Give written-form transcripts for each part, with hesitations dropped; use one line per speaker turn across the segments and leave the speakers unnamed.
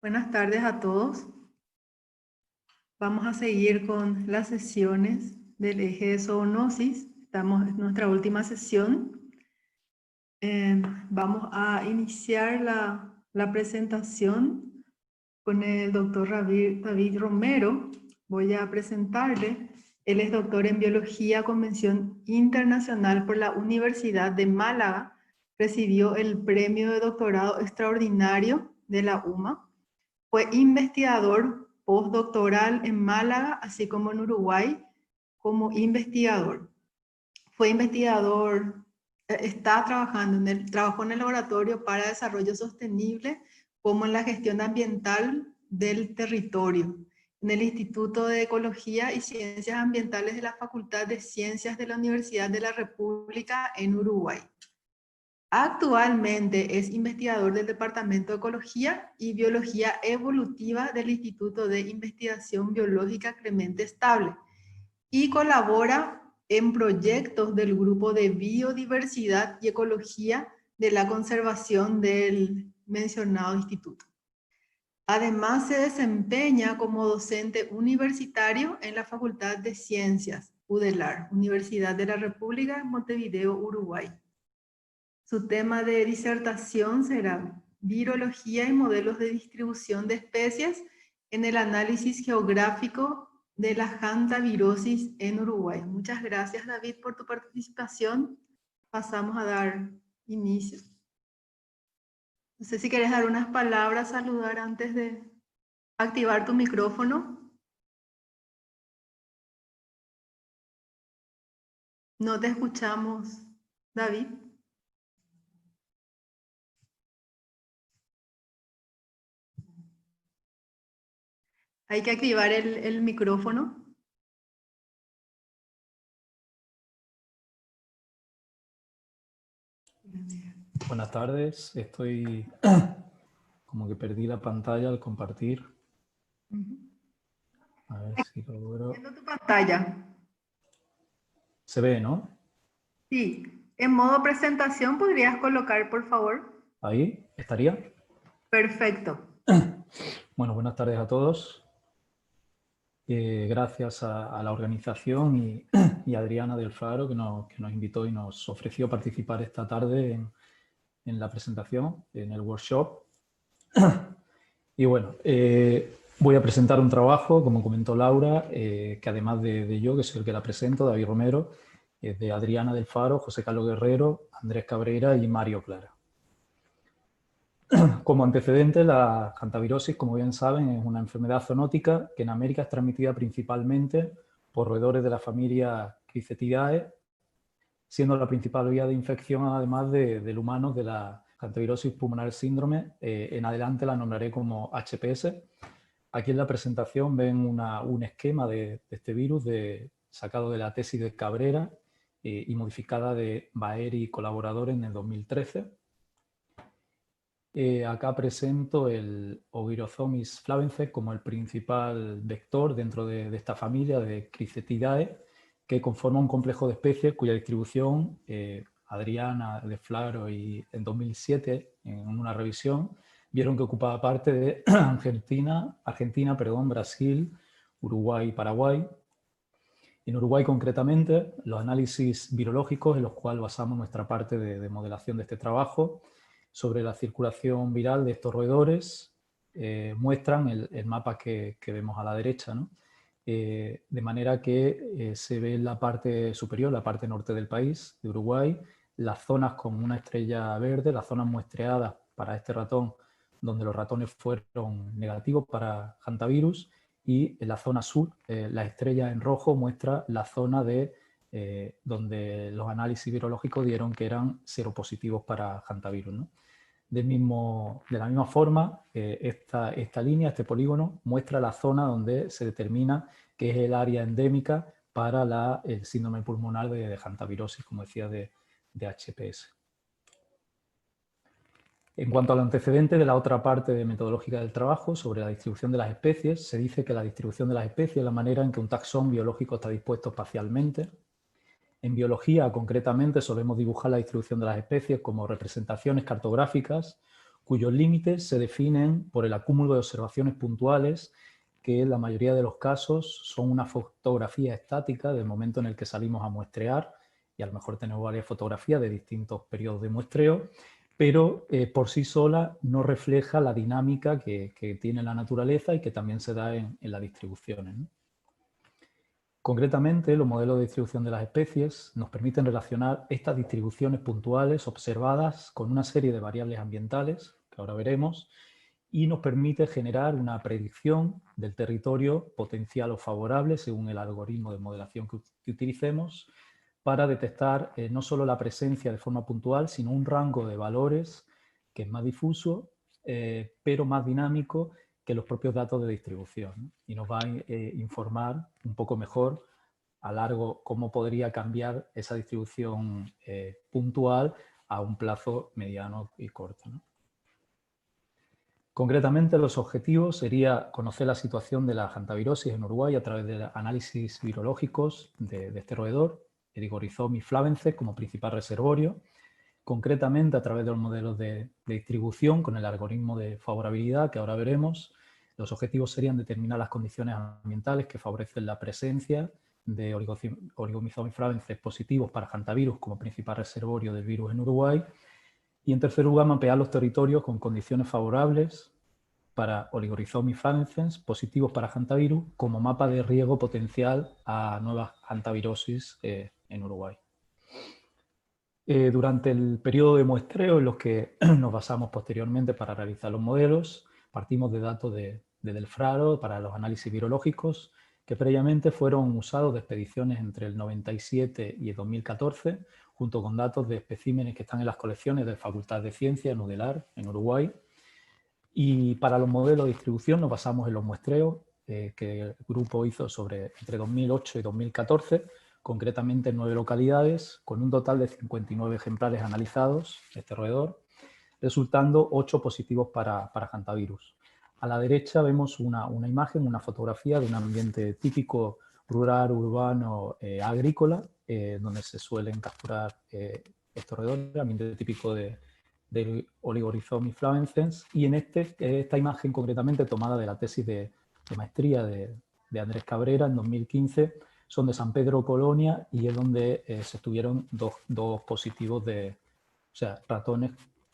Buenas tardes a todos. Vamos a seguir con las sesiones del eje de zoonosis. Estamos en nuestra última sesión. Vamos a iniciar la presentación con el doctor David Romero. Voy a presentarle. Él es doctor en Biología con mención internacional por la Universidad de Málaga. Recibió el premio de doctorado extraordinario de la UMA. Fue investigador postdoctoral en Málaga, así como en Uruguay, como investigador. Fue investigador, trabajó en el Laboratorio para Desarrollo Sostenible, como en la gestión ambiental del territorio, en el Instituto de Ecología y Ciencias Ambientales de la Facultad de Ciencias de la Universidad de la República en Uruguay. Actualmente es investigador del Departamento de Ecología y Biología Evolutiva del Instituto de Investigación Biológica Clemente Estable y colabora en proyectos del Grupo de Biodiversidad y Ecología de la Conservación del mencionado instituto. Además, se desempeña como docente universitario en la Facultad de Ciencias, UDELAR, Universidad de la República en Montevideo, Uruguay. Su tema de disertación será virología y modelos de distribución de especies en el análisis geográfico de la hantavirosis en Uruguay. Muchas gracias, David, por tu participación. Pasamos a dar inicio. No sé si quieres dar unas palabras, saludar antes de activar tu micrófono. No te escuchamos, David. Hay que activar el micrófono.
Buenas tardes, estoy como que perdí la pantalla al compartir. A ver si logro.
Viendo tu pantalla.
Se ve, ¿no?
Sí. En modo presentación, ¿podrías colocar, por favor?
Ahí, ¿estaría?
Perfecto.
Bueno, buenas tardes a todos. Gracias a la organización y a Adriana del Faro que nos invitó y nos ofreció participar esta tarde en la presentación, en el workshop. Y bueno, voy a presentar un trabajo, como comentó Laura, que además de yo, que soy el que la presento, David Romero, es de Adriana del Faro, José Carlos Guerrero, Andrés Cabrera y Mario Clara. Como antecedente, la hantavirosis, como bien saben, es una enfermedad zoonótica que en América es transmitida principalmente por roedores de la familia Cricetidae, siendo la principal vía de infección, además del humano, de la hantavirosis pulmonar síndrome. En adelante la nombraré como HPS. Aquí en la presentación ven un esquema de este virus sacado de la tesis de Cabrera y modificada de Baer y colaboradores en el 2013. Acá presento el Ovirothomis flavense como el principal vector dentro de esta familia de Cricetidae, que conforma un complejo de especies cuya distribución, Adriana de Flaro y en 2007, en una revisión, vieron que ocupaba parte de Argentina, Brasil, Uruguay y Paraguay. En Uruguay, concretamente, los análisis virológicos en los cuales basamos nuestra parte de modelación de este trabajo sobre la circulación viral de estos roedores muestran el mapa que vemos a la derecha, ¿no? De manera que se ve en la parte superior, la parte norte del país, de Uruguay, las zonas con una estrella verde, las zonas muestreadas para este ratón, donde los ratones fueron negativos para hantavirus, y en la zona sur, la estrella en rojo muestra la zona donde los análisis virológicos dieron que eran seropositivos para hantavirus, ¿no? De la misma forma, esta línea, este polígono, muestra la zona donde se determina que es el área endémica para el síndrome pulmonar de hantavirosis, como decía, de HPS. En cuanto al antecedente de la otra parte metodológica del trabajo, sobre la distribución de las especies, se dice que la distribución de las especies es la manera en que un taxón biológico está dispuesto espacialmente. En biología, concretamente, solemos dibujar la distribución de las especies como representaciones cartográficas cuyos límites se definen por el acúmulo de observaciones puntuales, que en la mayoría de los casos son una fotografía estática del momento en el que salimos a muestrear, y a lo mejor tenemos varias fotografías de distintos periodos de muestreo, pero por sí sola no refleja la dinámica que tiene la naturaleza y que también se da en las distribuciones, ¿no? Concretamente, los modelos de distribución de las especies nos permiten relacionar estas distribuciones puntuales observadas con una serie de variables ambientales, que ahora veremos, y nos permite generar una predicción del territorio potencial o favorable según el algoritmo de modelación que utilicemos para detectar no solo la presencia de forma puntual, sino un rango de valores que es más difuso, pero más dinámico que los propios datos de distribución, ¿no? Y nos va a informar un poco mejor a largo cómo podría cambiar esa distribución puntual a un plazo mediano y corto, ¿no? Concretamente, los objetivos sería conocer la situación de la hantavirosis en Uruguay a través de análisis virológicos de este roedor, Erigorhizomys flavense como principal reservorio, concretamente a través de los modelos de distribución con el algoritmo de favorabilidad que ahora veremos. Los objetivos serían determinar las condiciones ambientales que favorecen la presencia de Origomyzomys flavense positivos para hantavirus como principal reservorio del virus en Uruguay. Y en tercer lugar, mapear los territorios con condiciones favorables para Oligorhizomys flavense positivos para hantavirus como mapa de riesgo potencial a nuevas hantavirosis en Uruguay. Durante el periodo de muestreo en los que nos basamos posteriormente para realizar los modelos, partimos de datos de Delfraro para los análisis virológicos que previamente fueron usados de expediciones entre el 97 y el 2014, junto con datos de especímenes que están en las colecciones de Facultad de Ciencias en UDELAR, en Uruguay. Y para los modelos de distribución nos basamos en los muestreos que el grupo hizo entre 2008 y 2014, concretamente en 9 localidades, con un total de 59 ejemplares analizados de este roedor, resultando 8 positivos para hantavirus. A la derecha vemos una imagen, una fotografía de un ambiente típico rural, urbano, agrícola, donde se suelen capturar estos roedores, ambiente típico del Oligorhizomys flavense, y en esta imagen concretamente tomada de la tesis de maestría de Andrés Cabrera en 2015, son de San Pedro Colonia y es donde se estuvieron dos positivos o sea,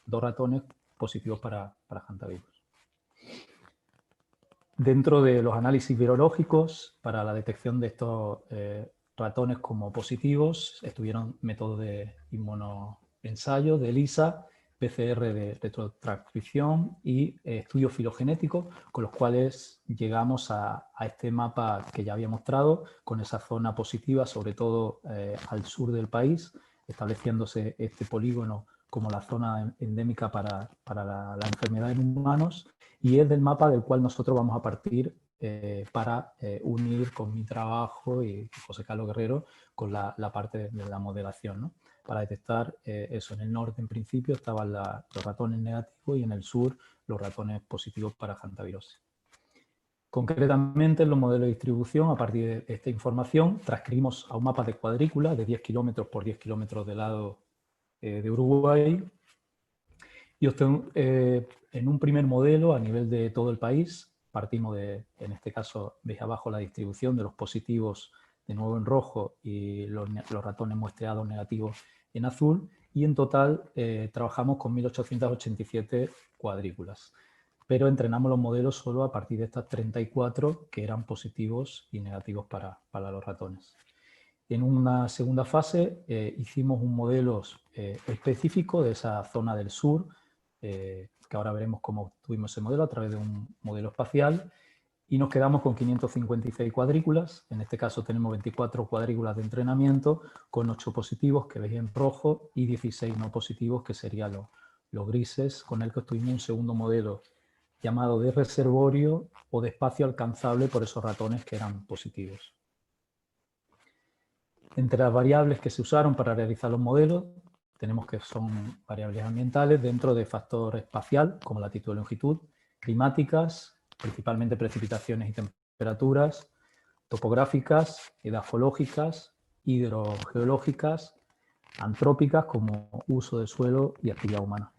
dos ratones positivos para hantavirus. Dentro de los análisis virológicos, para la detección de estos ratones como positivos, estuvieron métodos de inmunoensayo, de ELISA, PCR de retrotranscripción y estudios filogenéticos, con los cuales llegamos a este mapa que ya había mostrado, con esa zona positiva, sobre todo al sur del país, estableciéndose este polígono como la zona endémica para la enfermedad en humanos, y es del mapa del cual nosotros vamos a partir para unir con mi trabajo y José Carlos Guerrero con la parte de la modelación, ¿no? Para detectar eso. En el norte, en principio, estaban los ratones negativos y en el sur los ratones positivos para hantavirosis. Concretamente, en los modelos de distribución, a partir de esta información, transcribimos a un mapa de cuadrícula de 10 kilómetros por 10 kilómetros de lado de Uruguay, y en un primer modelo a nivel de todo el país, partimos en este caso, veis abajo la distribución de los positivos de nuevo en rojo y los ratones muestreados negativos en azul, y en total trabajamos con 1.887 cuadrículas. Pero entrenamos los modelos solo a partir de estas 34 que eran positivos y negativos para los ratones. En una segunda fase hicimos un modelo específico de esa zona del sur, que ahora veremos cómo tuvimos ese modelo a través de un modelo espacial, y nos quedamos con 556 cuadrículas. En este caso tenemos 24 cuadrículas de entrenamiento con 8 positivos que veis en rojo y 16 no positivos que serían los grises, con el que obtuvimos un segundo modelo llamado de reservorio o de espacio alcanzable por esos ratones que eran positivos. Entre las variables que se usaron para realizar los modelos, tenemos que son variables ambientales dentro de factor espacial, como latitud y longitud, climáticas, principalmente precipitaciones y temperaturas, topográficas, edafológicas, hidrogeológicas, antrópicas, como uso del suelo y actividad humana.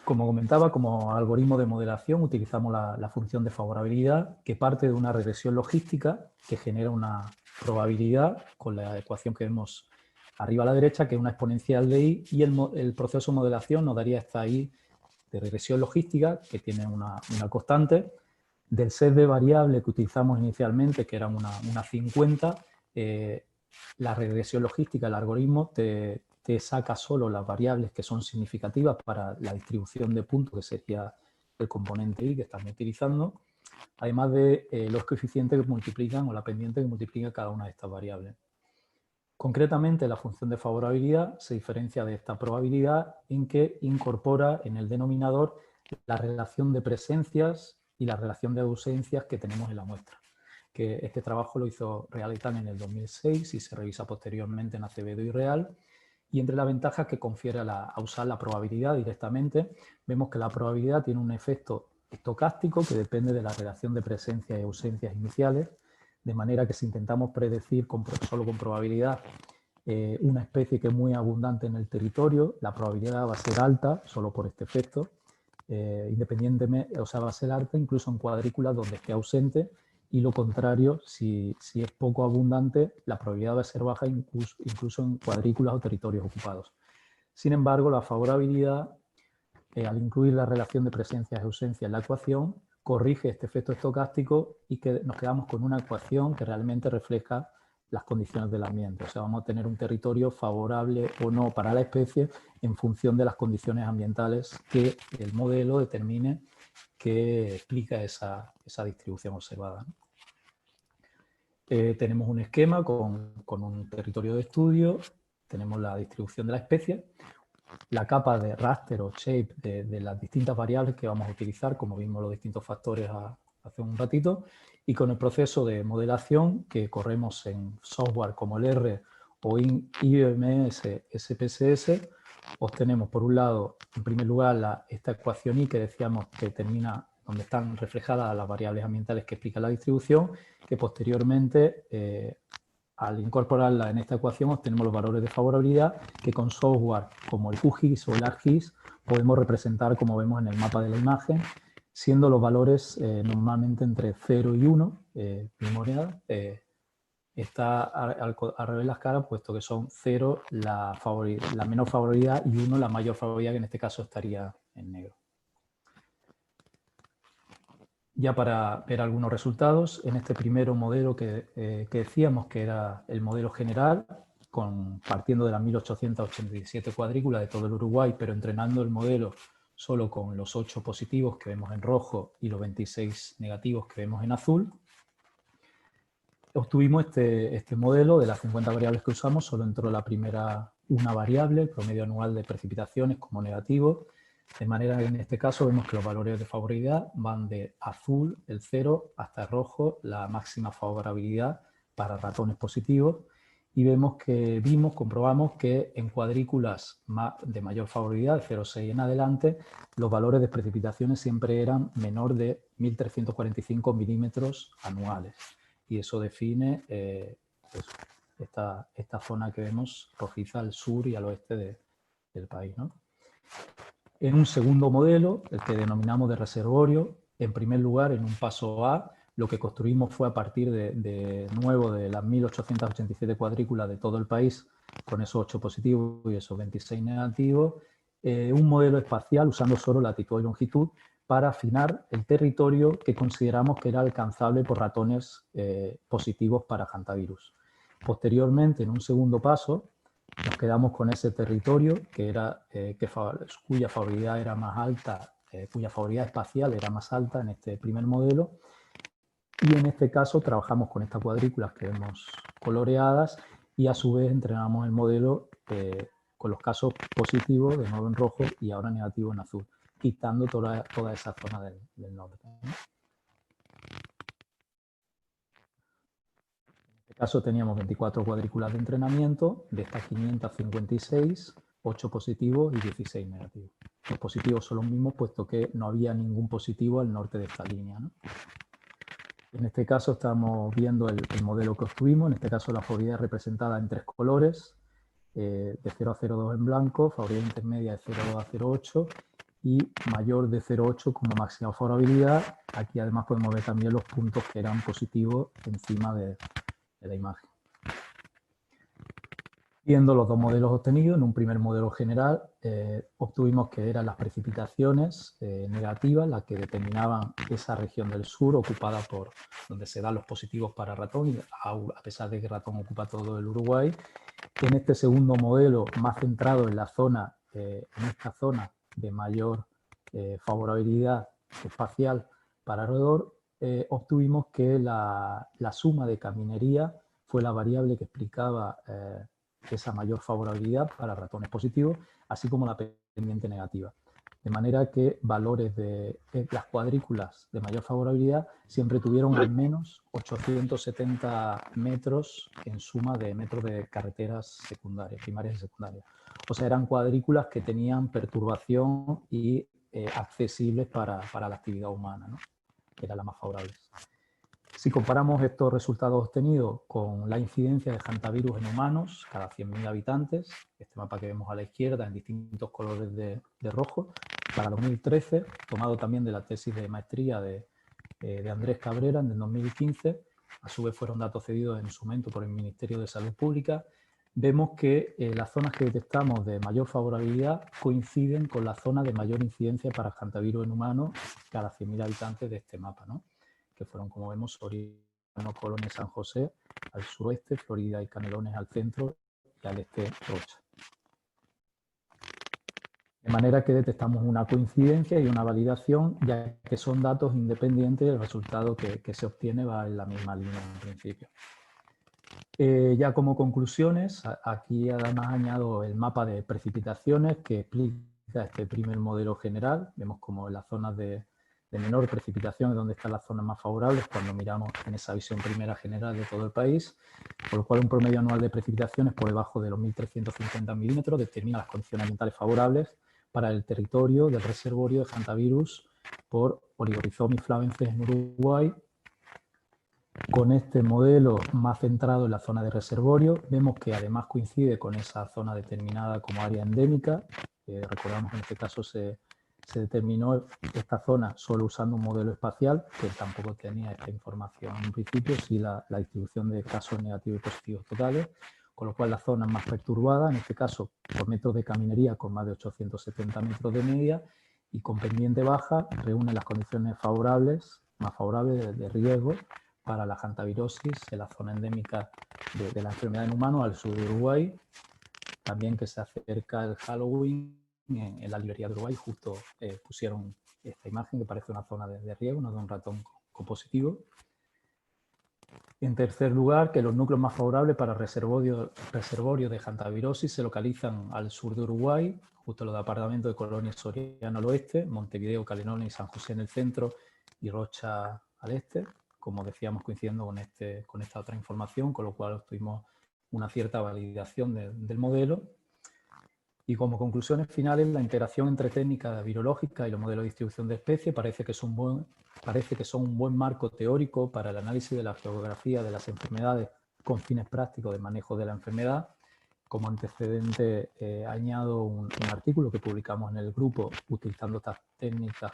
Como comentaba, como algoritmo de modelación utilizamos la función de favorabilidad, que parte de una regresión logística que genera una probabilidad con la ecuación que vemos arriba a la derecha, que es una exponencial de i, y el proceso de modelación nos daría esta i de regresión logística, que tiene una constante, del set de variables que utilizamos inicialmente, que eran una 50, la regresión logística, el algoritmo, te saca solo las variables que son significativas para la distribución de puntos, que sería el componente i que estamos utilizando, además de los coeficientes que multiplican o la pendiente que multiplica cada una de estas variables. Concretamente, la función de favorabilidad se diferencia de esta probabilidad en que incorpora en el denominador la relación de presencias y la relación de ausencias que tenemos en la muestra. Que este trabajo lo hizo Realitan en el 2006 y se revisa posteriormente en Acevedo y Real. Y entre las ventajas que confiere a usar la probabilidad directamente, vemos que la probabilidad tiene un efecto estocástico que depende de la relación de presencias y ausencias iniciales, de manera que si intentamos predecir solo con probabilidad una especie que es muy abundante en el territorio, la probabilidad va a ser alta solo por este efecto, independientemente, o sea, va a ser alta incluso en cuadrículas donde esté ausente, y lo contrario, si es poco abundante, la probabilidad va a ser baja incluso en cuadrículas o territorios ocupados. Sin embargo, la favorabilidad, al incluir la relación de presencias y ausencias en la ecuación, corrige este efecto estocástico y que nos quedamos con una ecuación que realmente refleja las condiciones del ambiente. O sea, vamos a tener un territorio favorable o no para la especie en función de las condiciones ambientales que el modelo determine que explica esa distribución observada. Tenemos un esquema con un territorio de estudio, tenemos la distribución de la especie, la capa de raster o shape de las distintas variables que vamos a utilizar, como vimos los distintos factores hace un ratito, y con el proceso de modelación que corremos en software como el R o IBM SPSS, obtenemos por un lado, en primer lugar, esta ecuación I que decíamos que termina donde están reflejadas las variables ambientales que explican la distribución, que posteriormente, al incorporarla en esta ecuación, obtenemos los valores de favorabilidad que con software como el QGIS o el ArcGIS podemos representar como vemos en el mapa de la imagen, siendo los valores normalmente entre 0 y 1, memoria, está al revés las caras, puesto que son 0 la menor favorabilidad y 1 la mayor favorabilidad, que en este caso estaría en negro. Ya para ver algunos resultados, en este primer modelo que decíamos que era el modelo general, partiendo de las 1887 cuadrículas de todo el Uruguay, pero entrenando el modelo solo con los 8 positivos que vemos en rojo y los 26 negativos que vemos en azul, obtuvimos este modelo de las 50 variables que usamos, solo entró la primera una variable, el promedio anual de precipitaciones como negativo, de manera que en este caso vemos que los valores de favorabilidad van de azul, el 0, hasta rojo, la máxima favorabilidad para ratones positivos, y comprobamos que en cuadrículas de mayor favorabilidad, de 0,6 en adelante, los valores de precipitaciones siempre eran menor de 1.345 milímetros anuales. Y eso define esta zona que vemos rojiza al sur y al oeste del país, ¿no? En un segundo modelo, el que denominamos de reservorio, en primer lugar, en un paso A, lo que construimos fue a partir de nuevo de las 1887 cuadrículas de todo el país, con esos 8 positivos y esos 26 negativos, un modelo espacial usando solo latitud y longitud para afinar el territorio que consideramos que era alcanzable por ratones positivos para hantavirus. Posteriormente, en un segundo paso, nos quedamos con ese territorio cuya favorabilidad era más alta, cuya favorabilidad espacial era más alta en este primer modelo, y en este caso trabajamos con estas cuadrículas que vemos coloreadas y a su vez entrenamos el modelo con los casos positivos, de nuevo en rojo, y ahora negativo en azul, quitando toda esa zona del norte, ¿no? En este caso teníamos 24 cuadrículas de entrenamiento, de estas 556, 8 positivos y 16 negativos. Los positivos son los mismos, puesto que no había ningún positivo al norte de esta línea, ¿no? En este caso estamos viendo el modelo que obtuvimos, en este caso la favorabilidad representada en 3 colores, de 0 a 0,2 en blanco, favorabilidad intermedia de 0,2 a 0,8 y mayor de 0,8 como máxima favorabilidad. Aquí además podemos ver también los puntos que eran positivos encima de la imagen. Viendo los dos modelos obtenidos, en un primer modelo general obtuvimos que eran las precipitaciones negativas las que determinaban esa región del sur ocupada por donde se dan los positivos para ratón, y a pesar de que ratón ocupa todo el Uruguay. En este segundo modelo, más centrado en la zona, en esta zona de mayor favorabilidad espacial para roedor, obtuvimos que la suma de caminería fue la variable que explicaba esa mayor favorabilidad para ratones positivos, así como la pendiente negativa. De manera que valores de las cuadrículas de mayor favorabilidad siempre tuvieron al menos 870 metros en suma de metros de carreteras secundarias, primarias y secundarias. O sea, eran cuadrículas que tenían perturbación y accesibles para la actividad humana, ¿no? Que era la más favorable. Si comparamos estos resultados obtenidos con la incidencia de hantavirus en humanos cada 100.000 habitantes, este mapa que vemos a la izquierda en distintos colores de rojo, para 2013, tomado también de la tesis de maestría de Andrés Cabrera en el 2015, a su vez fueron datos cedidos en su momento por el Ministerio de Salud Pública, vemos que las zonas que detectamos de mayor favorabilidad coinciden con las zonas de mayor incidencia para hantavirus en humanos cada 100.000 habitantes de este mapa, ¿no? Que fueron, como vemos, Soriano, Colonia, San José al suroeste, Florida y Canelones al centro y al este Rocha. De manera que detectamos una coincidencia y una validación, ya que son datos independientes y el resultado que se obtiene va en la misma línea en principio. Ya como conclusiones, aquí además añado el mapa de precipitaciones que explica este primer modelo general. Vemos como en las zonas de menor precipitación es donde están las zonas más favorables cuando miramos en esa visión primera general de todo el país, por lo cual un promedio anual de precipitaciones por debajo de los 1.350 milímetros determina las condiciones ambientales favorables para el territorio del reservorio de hantavirus por Oligorhizomys flavensis en Uruguay. Con este modelo más centrado en la zona de reservorio, vemos que además coincide con esa zona determinada como área endémica. Recordamos que en este caso se determinó esta zona solo usando un modelo espacial, que tampoco tenía esta información en principio, sí la distribución de casos negativos y positivos totales, con lo cual la zona más perturbada, en este caso por metros de caminería con más de 870 metros de media y con pendiente baja, reúne las condiciones favorables, más favorables de riesgo para la hantavirosis en la zona endémica de la enfermedad en humanos al sur de Uruguay. También que se acerca el Halloween en la librería de Uruguay, justo pusieron esta imagen que parece una zona de riesgo, no de un ratón con positivo. En tercer lugar, que los núcleos más favorables para reservorio de hantavirosis se localizan al sur de Uruguay, justo los departamentos de Colonia y Soriano al oeste, Montevideo, Canelones y San José en el centro y Rocha al este, como decíamos coincidiendo con esta otra información, con lo cual obtuvimos una cierta validación del modelo. Y como conclusiones finales, la interacción entre técnicas virológicas y los modelos de distribución de especies parece que son un buen marco teórico para el análisis de la geografía de las enfermedades con fines prácticos de manejo de la enfermedad. Como antecedente añado un artículo que publicamos en el grupo utilizando estas técnicas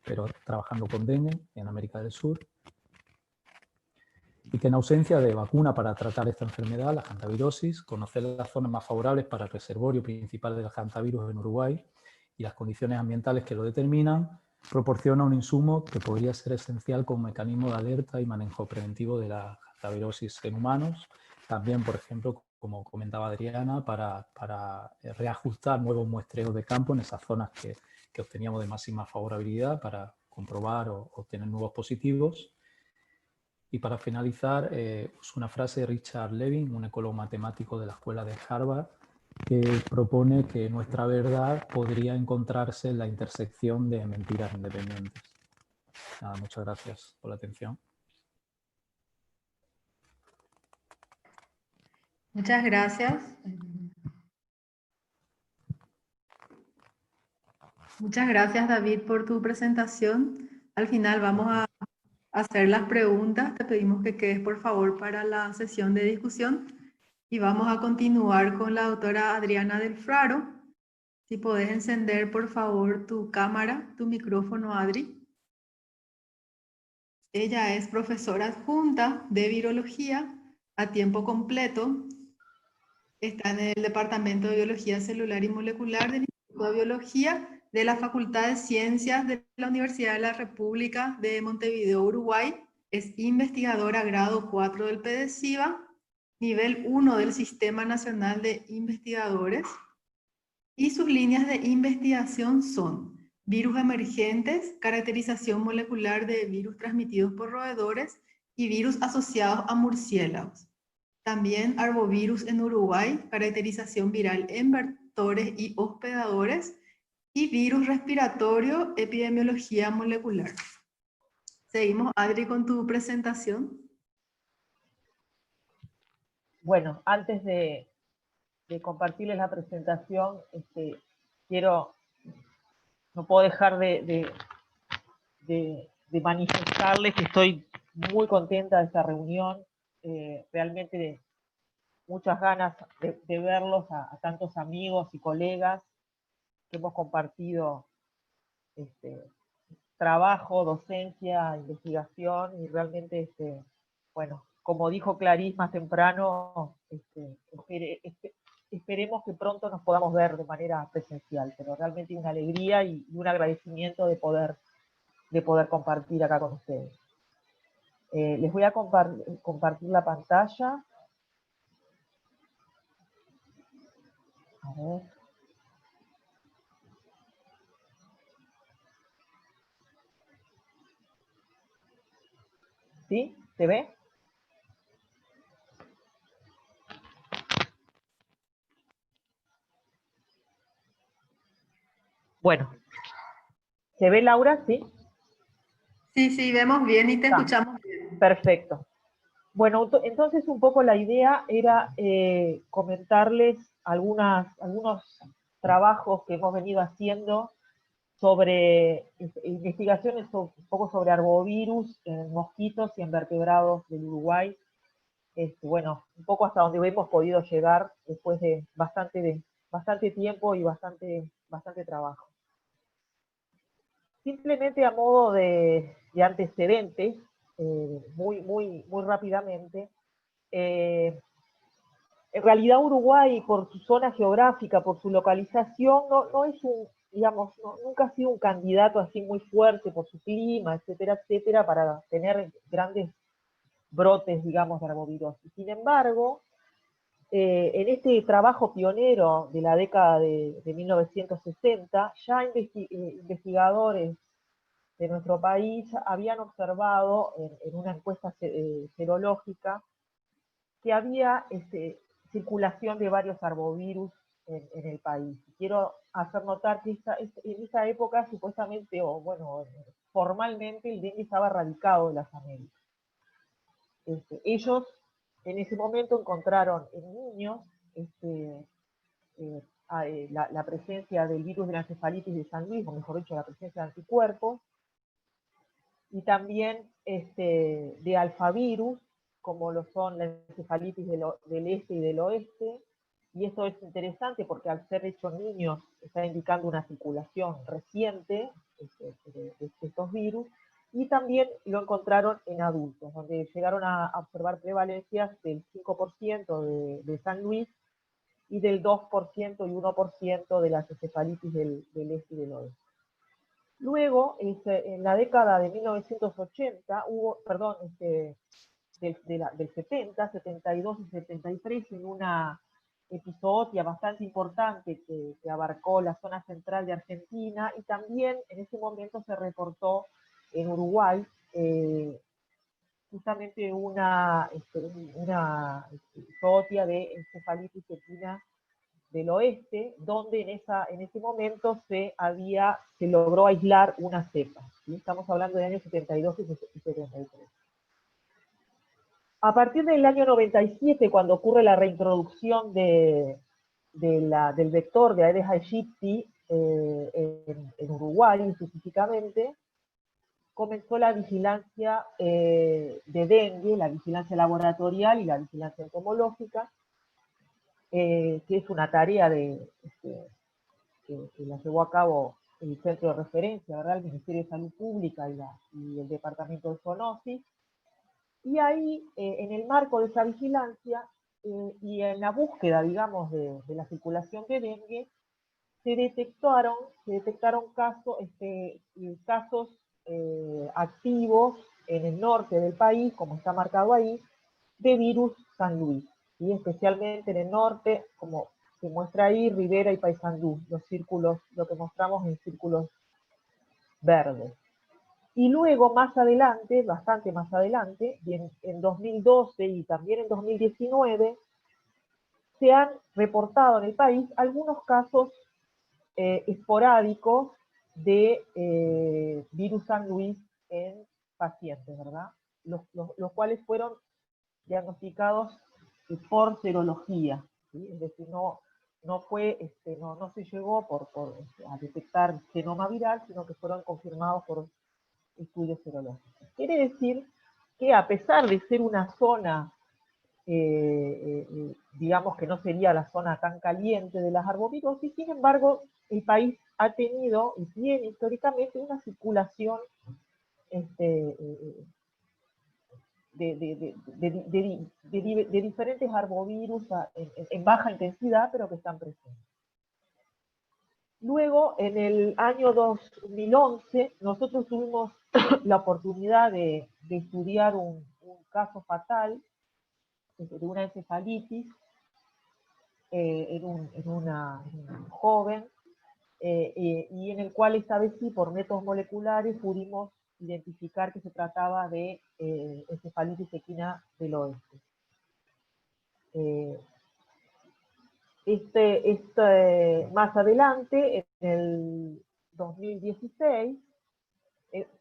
pero trabajando con dengue en América del Sur, y que en ausencia de vacuna para tratar esta enfermedad, la hantavirosis, conocer las zonas más favorables para el reservorio principal del hantavirus en Uruguay y las condiciones ambientales que lo determinan, proporciona un insumo que podría ser esencial como mecanismo de alerta y manejo preventivo de la hantavirosis en humanos. También, por ejemplo, como comentaba Adriana, para reajustar nuevos muestreos de campo en esas zonas que obteníamos de máxima favorabilidad para comprobar o obtener nuevos positivos. Y para finalizar, uso una frase de Richard Levin, un ecólogo matemático de la escuela de Harvard, que propone que nuestra verdad podría encontrarse en la intersección de mentiras independientes. Nada, muchas gracias por la atención.
Muchas gracias. Muchas gracias, David, por tu presentación. Al final vamos a hacer las preguntas. Te pedimos que quedes, por favor, para la sesión de discusión. Y vamos a continuar con la doctora Adriana del Fraro, Si podés encender, por favor, tu cámara, tu micrófono, Adri. Ella es profesora adjunta de virología a tiempo completo. Está en el Departamento de Biología Celular y Molecular del Instituto de Biología de la Facultad de Ciencias de la Universidad de la República de Montevideo, Uruguay. Es investigadora grado 4 del PDCIVA, nivel 1 del Sistema Nacional de Investigadores. Y sus líneas de investigación son virus emergentes, caracterización molecular de virus transmitidos por roedores y virus asociados a murciélagos. También arbovirus en Uruguay, caracterización viral en vectores y hospedadores, y virus respiratorio, epidemiología molecular. Seguimos, Adri, con tu presentación.
Bueno, antes de compartirles la presentación, no puedo dejar de manifestarles que estoy muy contenta de esta reunión, realmente muchas ganas de verlos a tantos amigos y colegas que hemos compartido trabajo, docencia, investigación, y realmente, bueno, como dijo Clarice más temprano, esperemos que pronto nos podamos ver de manera presencial, pero realmente una alegría y un agradecimiento de poder compartir acá con ustedes. Les voy a compartir la pantalla. A ver. ¿Sí? ¿Se ve? Bueno. ¿Se ve, Laura? ¿Sí?
Sí, vemos bien y te escuchamos bien.
Perfecto. Bueno, entonces un poco la idea era comentarles algunos trabajos que hemos venido haciendo sobre investigaciones un poco sobre arbovirus en mosquitos y en vertebrados del Uruguay. Bueno, un poco hasta donde hemos podido llegar después de bastante tiempo y bastante trabajo. Simplemente a modo de antecedentes, muy rápidamente, en realidad Uruguay, por su zona geográfica, por su localización, no es nunca ha sido un candidato así muy fuerte por su clima, etcétera, para tener grandes brotes, digamos, de arbovirosis. Sin embargo, en este trabajo pionero de la década de 1960, ya investigadores de nuestro país habían observado en una encuesta serológica que había circulación de varios arbovirus en el país. Quiero hacer notar que en esa época supuestamente, o bueno, formalmente el dengue estaba erradicado de las Américas. Ellos en ese momento encontraron en niños la presencia del virus de la encefalitis de San Luis, o mejor dicho, la presencia de anticuerpos, y también de alfavirus, como lo son la encefalitis del este y del oeste, y esto es interesante porque al ser hecho en niños está indicando una circulación reciente de estos virus, y también lo encontraron en adultos, donde llegaron a observar prevalencias del 5% de San Luis y del 2% y 1% de las encefalitis del este y del oeste. Luego, en la década de 1980, del 70, 72 y 73, en una epizodia bastante importante que abarcó la zona central de Argentina, y también en ese momento se reportó en Uruguay justamente una epizodia de encefalitis equina del oeste, donde en ese momento se logró aislar una cepa. ¿Sí? Estamos hablando de años 72 y 73. A partir del año 97, cuando ocurre la reintroducción del vector de Aedes aegypti en Uruguay específicamente, comenzó la vigilancia de dengue, la vigilancia laboratorial y la vigilancia entomológica, que es una tarea que que la llevó a cabo el centro de referencia, ¿verdad? El Ministerio de Salud Pública y el Departamento de Zoonosis. Y ahí, en el marco de esa vigilancia y en la búsqueda, digamos, de la circulación de dengue, se detectaron casos activos en el norte del país, como está marcado ahí, de virus San Luis, y especialmente en el norte, como se muestra ahí, Rivera y Paysandú, los círculos, lo que mostramos en círculos verdes. Y luego, más adelante, bastante más adelante, y en 2012 y también en 2019, se han reportado en el país algunos casos esporádicos de virus San Luis en pacientes, ¿verdad? Los cuales fueron diagnosticados por serología, ¿sí? Es decir, no se llegó a detectar genoma viral, sino que fueron confirmados por estudios serológicos. Quiere decir que a pesar de ser una zona, digamos que no sería la zona tan caliente de las arbovirosis, sin embargo, el país ha tenido y tiene históricamente una circulación de diferentes arbovirus en baja intensidad, pero que están presentes. Luego, en el año 2011, nosotros tuvimos la oportunidad de estudiar un caso fatal de una encefalitis en una joven, y en el cual esta vez sí, por métodos moleculares, pudimos identificar que se trataba de encefalitis equina del oeste. Más adelante, en el 2016,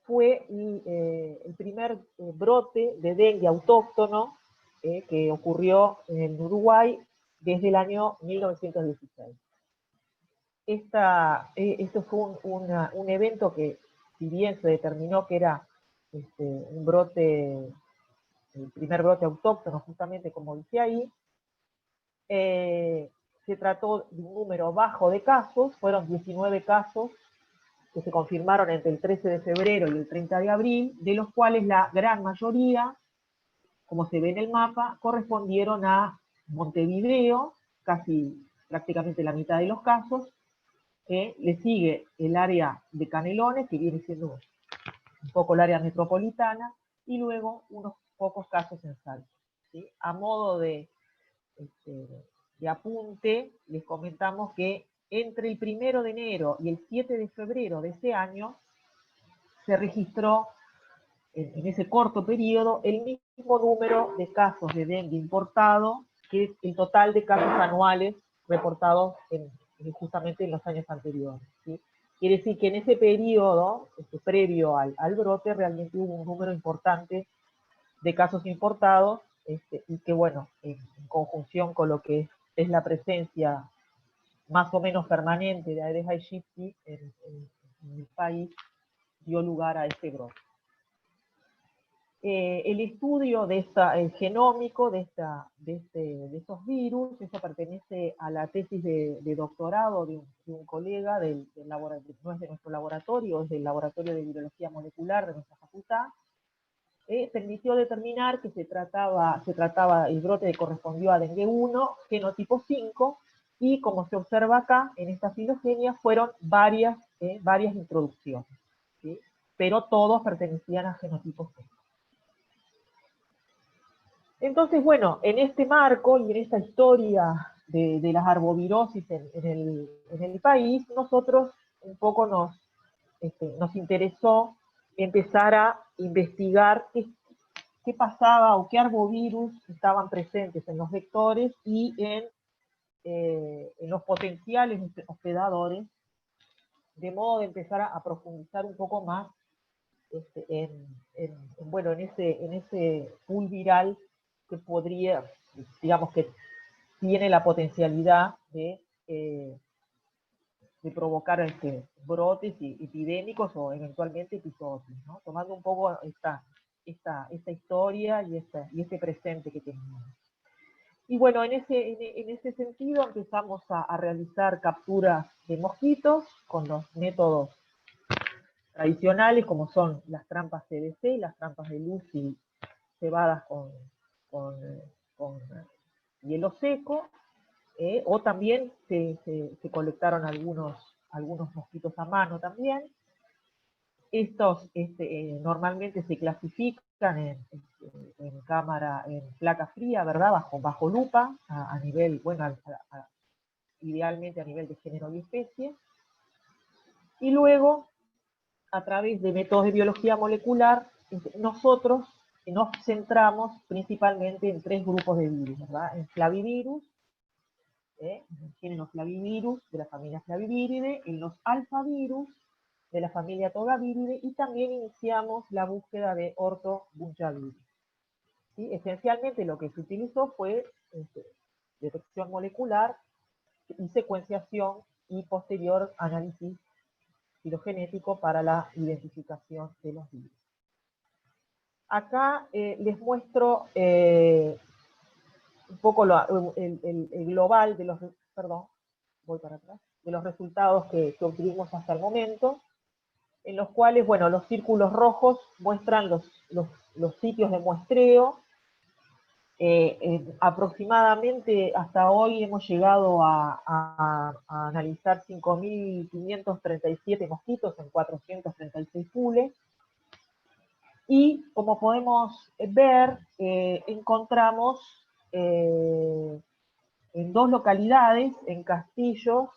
fue el primer brote de dengue autóctono que ocurrió en Uruguay desde el año 1916. Esto fue un evento que, si bien se determinó que era un brote, el primer brote autóctono, justamente como dice ahí, se trató de un número bajo de casos, fueron 19 casos que se confirmaron entre el 13 de febrero y el 30 de abril, de los cuales la gran mayoría, como se ve en el mapa, correspondieron a Montevideo, casi prácticamente la mitad de los casos. Le sigue el área de Canelones, que viene siendo un poco el área metropolitana, y luego unos pocos casos en Salta, ¿sí? A modo de apunte, les comentamos que entre el 1 de enero y el 7 de febrero de ese año se registró en ese corto periodo el mismo número de casos de dengue importado que el total de casos anuales reportados justamente en los años anteriores, ¿sí? Quiere decir que en ese periodo, previo al brote, realmente hubo un número importante de casos importados, y que, bueno, en conjunción con lo que es la presencia más o menos permanente de Aedes aegypti en el país, dio lugar a este brote. El estudio el genómico de estos virus, eso pertenece a la tesis de doctorado de un colega del laboratorio, no es de nuestro laboratorio, es del Laboratorio de Virología Molecular de nuestra facultad. Permitió determinar que el brote correspondió a dengue 1, genotipo 5, y como se observa acá, en esta filogenia, fueron varias introducciones, ¿sí? Pero todos pertenecían a genotipo 5. Entonces, bueno, en este marco y en esta historia de las arbovirosis en el país, nosotros un poco nos interesó empezar a investigar qué pasaba o qué arbovirus estaban presentes en los vectores y en los potenciales hospedadores, de modo de empezar a profundizar un poco más en ese pool viral que podría, digamos que tiene la potencialidad de provocar brotes epidémicos o eventualmente episodios, ¿no? Tomando un poco esta historia y este presente que tenemos. Y bueno, en ese sentido empezamos a realizar capturas de mosquitos con los métodos tradicionales, como son las trampas CDC y las trampas de Lucy cebadas con, con hielo seco, o también se colectaron algunos mosquitos a mano también. Estos normalmente se clasifican en cámara, en placa fría, ¿verdad? Bajo lupa, a nivel, bueno, idealmente a nivel de género y especie. Y luego, a través de métodos de biología molecular, nosotros nos centramos principalmente en 3 grupos de virus, ¿verdad? En Flavivirus, en el género Flavivirus de la familia Flaviviridae, en los alfavirus de la familia Togaviridae, y también iniciamos la búsqueda de Orthobunchavirus. ¿Sí? Esencialmente lo que se utilizó fue detección molecular y secuenciación y posterior análisis filogenético para la identificación de los virus. Acá les muestro un poco el global de los, perdón, voy para atrás, de los resultados que obtuvimos hasta el momento, en los cuales, bueno, los círculos rojos muestran los sitios de muestreo. Aproximadamente hasta hoy hemos llegado a analizar 5.537 mosquitos en 436 pools. Y como podemos ver, encontramos en 2 localidades, en Castillos,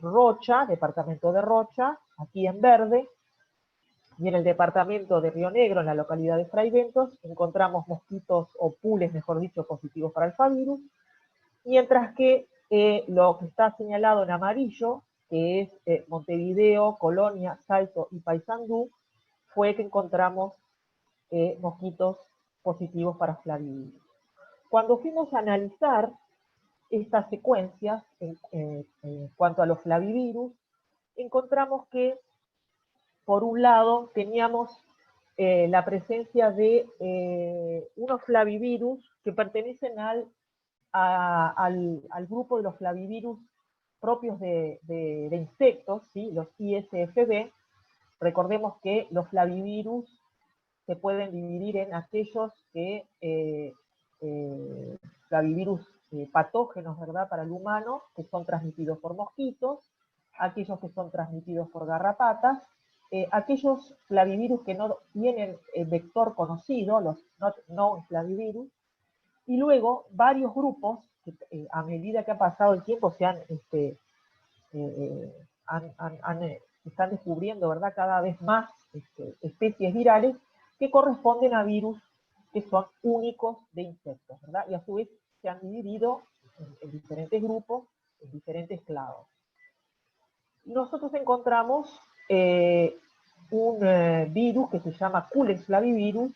Rocha, departamento de Rocha, aquí en verde, y en el departamento de Río Negro, en la localidad de Fraiventos, encontramos mosquitos o pools, mejor dicho, positivos para alfavirus, mientras que lo que está señalado en amarillo, que es Montevideo, Colonia, Salto y Paysandú, fue que encontramos mosquitos positivos para flavivirus. Cuando fuimos a analizar estas secuencias en cuanto a los flavivirus, encontramos que, por un lado, teníamos la presencia de unos flavivirus que pertenecen al grupo de los flavivirus propios de insectos, ¿sí? Los ISFB. Recordemos que los flavivirus se pueden dividir en aquellos que flavivirus patógenos, ¿verdad?, para el humano, que son transmitidos por mosquitos, aquellos que son transmitidos por garrapatas, aquellos flavivirus que no tienen vector conocido, los no flavivirus, y luego varios grupos que a medida que ha pasado el tiempo se están descubriendo, ¿verdad?, cada vez más especies virales que corresponden a virus que son únicos de insectos, ¿verdad? Y a su vez se han dividido en diferentes grupos, en diferentes clados. Nosotros encontramos un virus que se llama Culex flavivirus,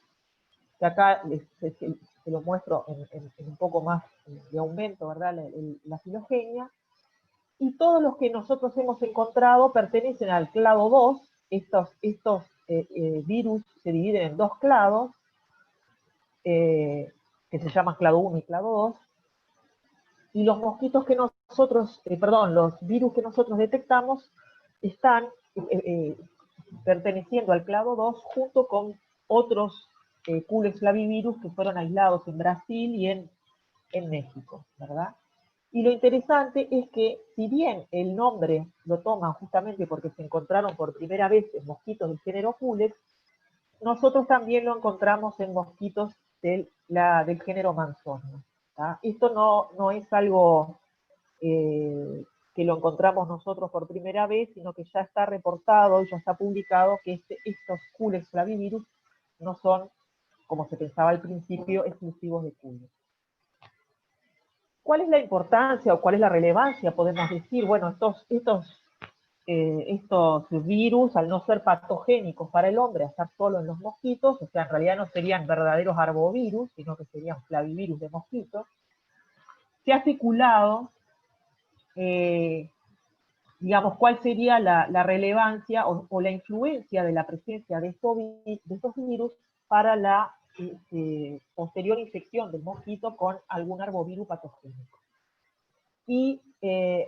que acá se lo muestro en un poco más de aumento, ¿verdad?, la filogenia. Y todos los que nosotros hemos encontrado pertenecen al clado 2. Estos virus se dividen en 2 clados, que se llaman clado 1 y clado 2. Y los mosquitos que nosotros, los virus que nosotros detectamos están perteneciendo al clado 2 junto con otros Culex flavivirus que fueron aislados en Brasil y en México, ¿verdad? Y lo interesante es que, si bien el nombre lo toman justamente porque se encontraron por primera vez en mosquitos del género Culex, nosotros también lo encontramos en mosquitos del género Mansonia. Esto no es algo que lo encontramos nosotros por primera vez, sino que ya está reportado y ya está publicado que estos Culex flavivirus no son, como se pensaba al principio, exclusivos de Culex. ¿Cuál es la importancia o cuál es la relevancia? Podemos decir, bueno, estos virus, al no ser patogénicos para el hombre, a estar solo en los mosquitos, o sea, en realidad no serían verdaderos arbovirus, sino que serían flavivirus de mosquitos, se ha especulado, digamos, cuál sería la relevancia o la influencia de la presencia de estos virus para la posterior infección del mosquito con algún arbovirus patogénico. y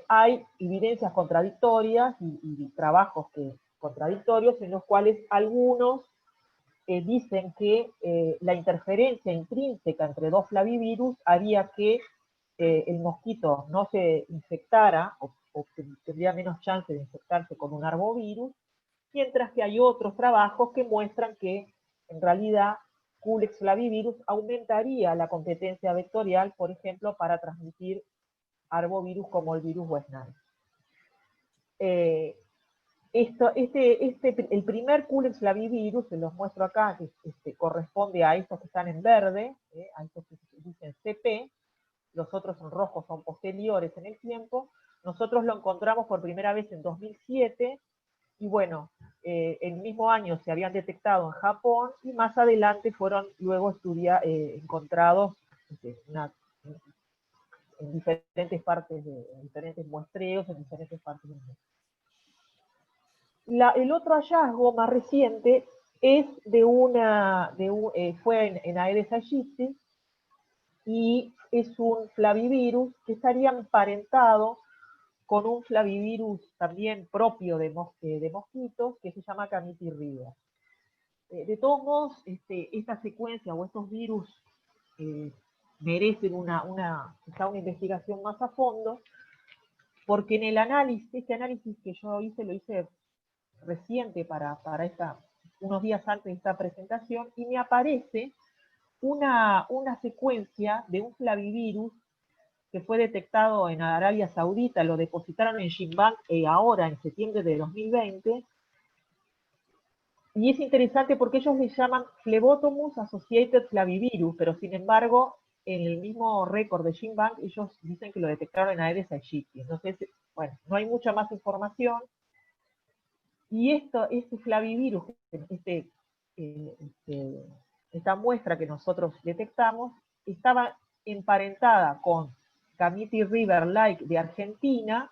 hay evidencias contradictorias y trabajos contradictorios en los cuales algunos dicen que la interferencia intrínseca entre dos flavivirus haría que el mosquito no se infectara o tendría menos chance de infectarse con un arbovirus, mientras que hay otros trabajos que muestran que en realidad Culex flavivirus aumentaría la competencia vectorial, por ejemplo, para transmitir arbovirus como el virus West Nile. El primer Culex flavivirus, se los muestro acá, que corresponde a estos que están en verde, a estos que dicen CP, los otros en rojo son posteriores en el tiempo. Nosotros lo encontramos por primera vez en 2007, y bueno, el mismo año se habían detectado en Japón, y más adelante fueron luego encontrados en diferentes partes, en diferentes muestreos, en diferentes partes del mundo. El otro hallazgo más reciente es fue en Aedes aegypti, y es un flavivirus que estaría emparentado con un flavivirus también propio de mosquitos, que se llama Cammity-Rivers. De todos modos, esta secuencia o estos virus merecen quizá una investigación más a fondo, porque en el análisis, este análisis que yo hice, lo hice reciente para unos días antes de esta presentación, y me aparece una secuencia de un flavivirus que fue detectado en Arabia Saudita, lo depositaron en GenBank ahora, en septiembre de 2020, y es interesante porque ellos le llaman Phlebotomus Associated Flavivirus, pero sin embargo, en el mismo récord de GenBank, ellos dicen que lo detectaron en Aedes aegypti. Entonces, bueno, no hay mucha más información, y este flavivirus, esta muestra que nosotros detectamos, estaba emparentada con Cammity-Rivers-like de Argentina,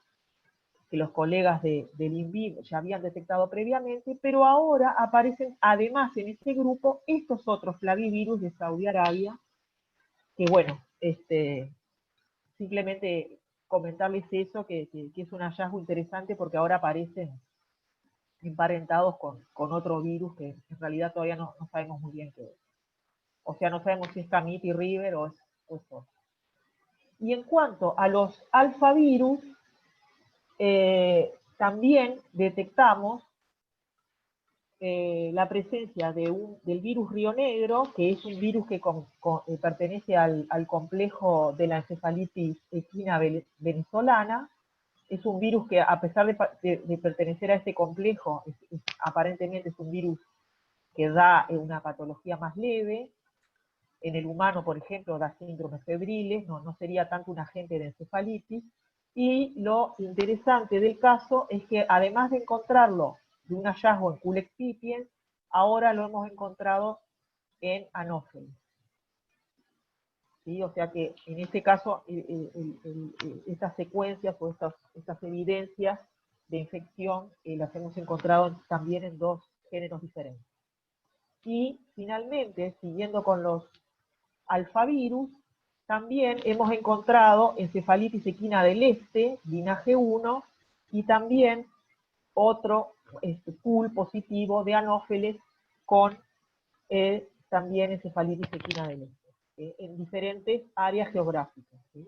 que los colegas del INVIM ya habían detectado previamente, pero ahora aparecen además en este grupo estos otros flavivirus de Saudi Arabia, que bueno, simplemente comentarles eso, que es un hallazgo interesante porque ahora aparecen emparentados con otro virus que en realidad todavía no sabemos muy bien qué es. O sea, no sabemos si es Cammity-Rivers o es otro. Y en cuanto a los alfavirus, también detectamos la presencia del virus Río Negro, que es un virus que pertenece al complejo de la encefalitis equina venezolana. Es un virus que, a pesar de pertenecer a este complejo, aparentemente es un virus que da una patología más leve. En el humano, por ejemplo, da síndromes febriles, no sería tanto un agente de encefalitis. Y lo interesante del caso es que, además de encontrarlo de un hallazgo en Culex pipiens, ahora lo hemos encontrado en Anopheles. ¿Sí? O sea que en este caso, estas secuencias o estas evidencias de infección las hemos encontrado también en dos géneros diferentes. Y finalmente, siguiendo con los alfavirus, también hemos encontrado encefalitis equina del este, linaje 1, y también otro pool positivo de Anopheles con también encefalitis equina del este, en diferentes áreas geográficas. ¿Sí?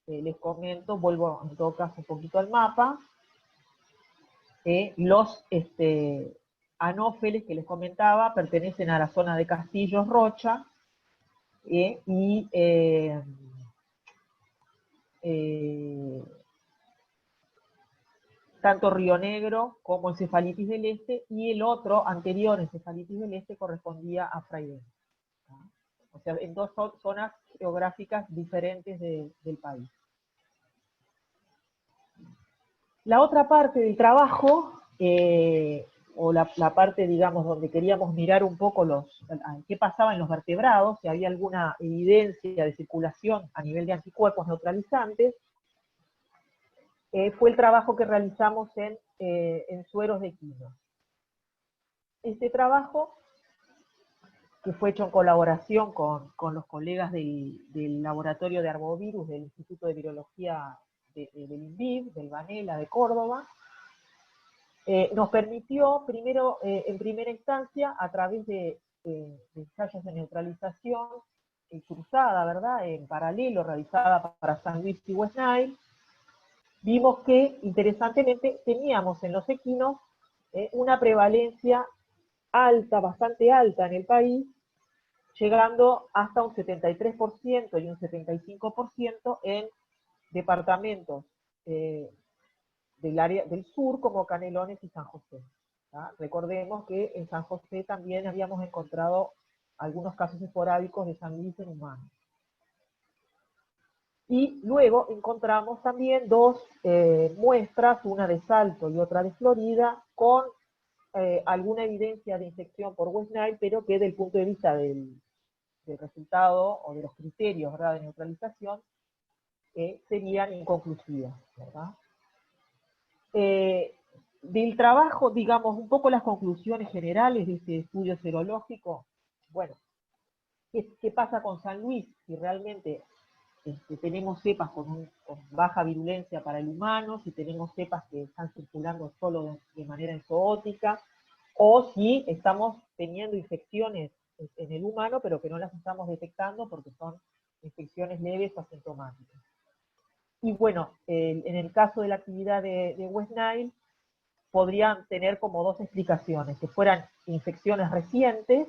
Les comento, vuelvo en todo caso un poquito al mapa. Los Anopheles que les comentaba pertenecen a la zona de Castillos Rocha, y tanto Río Negro como encefalitis del este, y el otro anterior, encefalitis del este, correspondía a Fraidense. O sea, en dos zonas geográficas diferentes del país. La otra parte del trabajo, o la parte, digamos, donde queríamos mirar un poco qué pasaba en los vertebrados, si había alguna evidencia de circulación a nivel de anticuerpos neutralizantes, fue el trabajo que realizamos en sueros de equinos. Este trabajo, que fue hecho en colaboración con los colegas del laboratorio de arbovirus del Instituto de Virología del INVIV, del Vanela de Córdoba, nos permitió primero, en primera instancia, a través de ensayos de neutralización cruzada, ¿verdad?, en paralelo, realizada para San Luis y West Nile, vimos que, interesantemente, teníamos en los equinos una prevalencia alta, bastante alta en el país, llegando hasta un 73% y un 75% en departamentos del área del sur, como Canelones y San José. ¿tá? Recordemos que en San José también habíamos encontrado algunos casos esporádicos de San Luis en humanos. Y luego encontramos también dos muestras, una de Salto y otra de Florida, con alguna evidencia de infección por West Nile, pero que desde el punto de vista del resultado o de los criterios, ¿verdad?, de neutralización, serían inconclusivas, ¿verdad? Del trabajo, digamos, un poco las conclusiones generales de este estudio serológico. Bueno, ¿qué pasa con San Luis? Si realmente tenemos cepas con baja virulencia para el humano, si tenemos cepas que están circulando solo de manera enzootica, o si estamos teniendo infecciones en el humano, pero que no las estamos detectando porque son infecciones leves o asintomáticas. Y bueno, en el caso de la actividad de West Nile, podrían tener como dos explicaciones, que fueran infecciones recientes,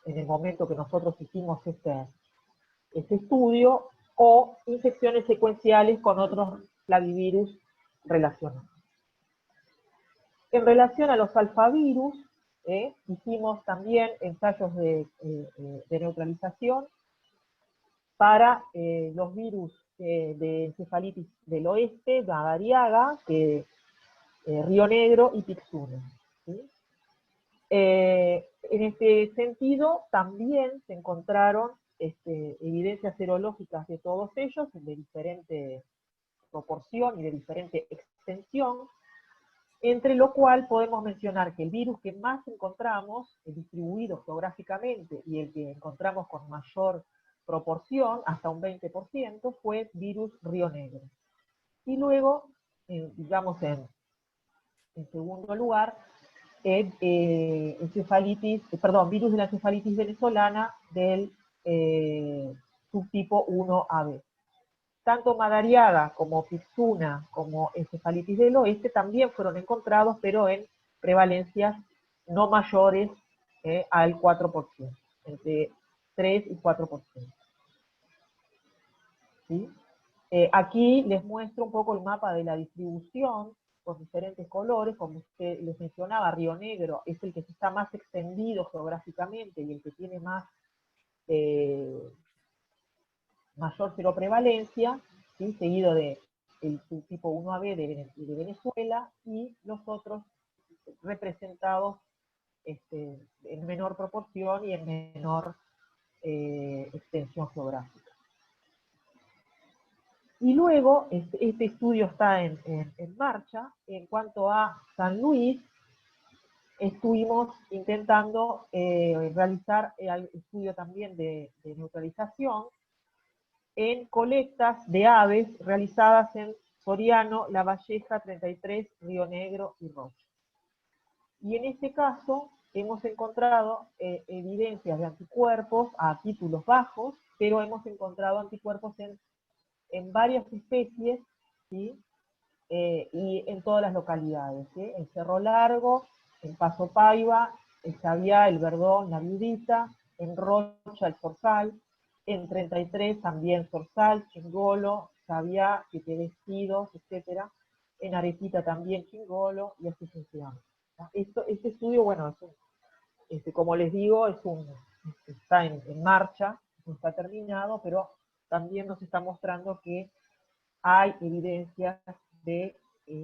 en el momento que nosotros hicimos este estudio, o infecciones secuenciales con otros flavivirus relacionados. En relación a los alfavirus, hicimos también ensayos de neutralización para los virus de encefalitis del oeste, Madariaga, Río Negro y Pixuna. ¿sí? En este sentido, también se encontraron evidencias serológicas de todos ellos, de diferente proporción y de diferente extensión, entre lo cual podemos mencionar que el virus que más encontramos, distribuido geográficamente, y el que encontramos con mayor proporción, hasta un 20%, fue el virus Río Negro. Y luego, digamos en segundo lugar, virus de la encefalitis venezolana del subtipo 1AB. Tanto Madariaga como Pixuna como encefalitis del oeste también fueron encontrados, pero en prevalencias no mayores al 4%, entre 3 y 4%. ¿Sí? Aquí les muestro un poco el mapa de la distribución con diferentes colores. Como usted les mencionaba, Río Negro es el que está más extendido geográficamente y el que tiene mayor seroprevalencia, ¿sí? Seguido del subtipo 1AB de Venezuela, y los otros representados en menor proporción y en menor extensión geográfica. Y luego, este estudio está en marcha. En cuanto a San Luis, estuvimos intentando realizar el estudio también de neutralización en colectas de aves realizadas en Soriano, La Valleja, 33, Río Negro y Rocha. Y en este caso hemos encontrado evidencias de anticuerpos a títulos bajos, pero hemos encontrado anticuerpos en varias especies, ¿sí? Y en todas las localidades, ¿sí? En Cerro Largo, en Paso Paiva, en Xaviá, el Verdón, la Viudita, en Rocha, el Zorzal, en 33 también Zorzal, Chingolo, Xaviá, Siete Vestidos, etc. En Arequita también Chingolo, y así sucesivamente. Este estudio, bueno, como les digo, está en marcha, no está terminado, pero también nos está mostrando que hay evidencias de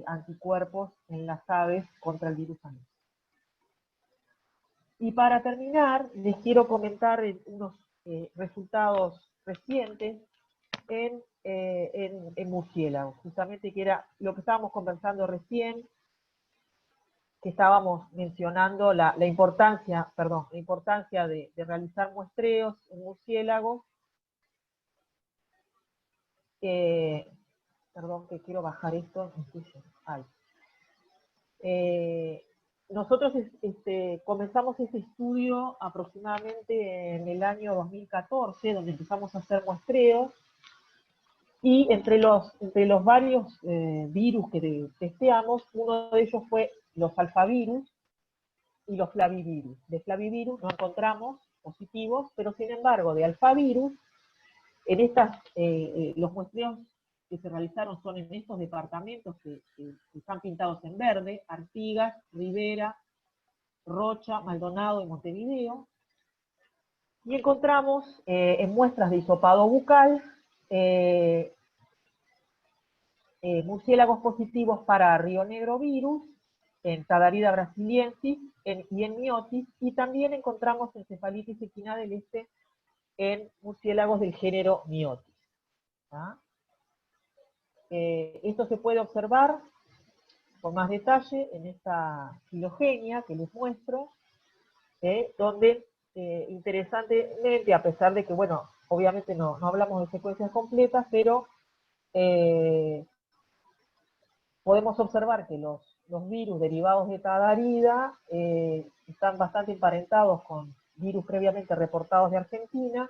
anticuerpos en las aves contra el virus Zika. Y para terminar, les quiero comentar unos resultados recientes en murciélagos, justamente que era lo que estábamos conversando recién, que estábamos mencionando la importancia de realizar muestreos en murciélagos, Perdón que quiero bajar esto. Ay. Nosotros comenzamos ese estudio aproximadamente en el año 2014, donde empezamos a hacer muestreos, y entre los varios virus que testeamos, uno de ellos fue los alfavirus y los flavivirus. De flavivirus no encontramos positivos, pero sin embargo de alfavirus, en los muestreos que se realizaron son en estos departamentos que están pintados en verde: Artigas, Rivera, Rocha, Maldonado y Montevideo, y encontramos en muestras de hisopado bucal murciélagos positivos para Río Negro virus, en Tadarida brasiliensis y en miotis, y también encontramos encefalitis equina del este en murciélagos del género miotis. Esto se puede observar con más detalle en esta filogenia que les muestro, donde interesantemente, a pesar de que, bueno, obviamente no hablamos de secuencias completas, pero podemos observar que los virus derivados de Tadarida están bastante emparentados con virus previamente reportados de Argentina,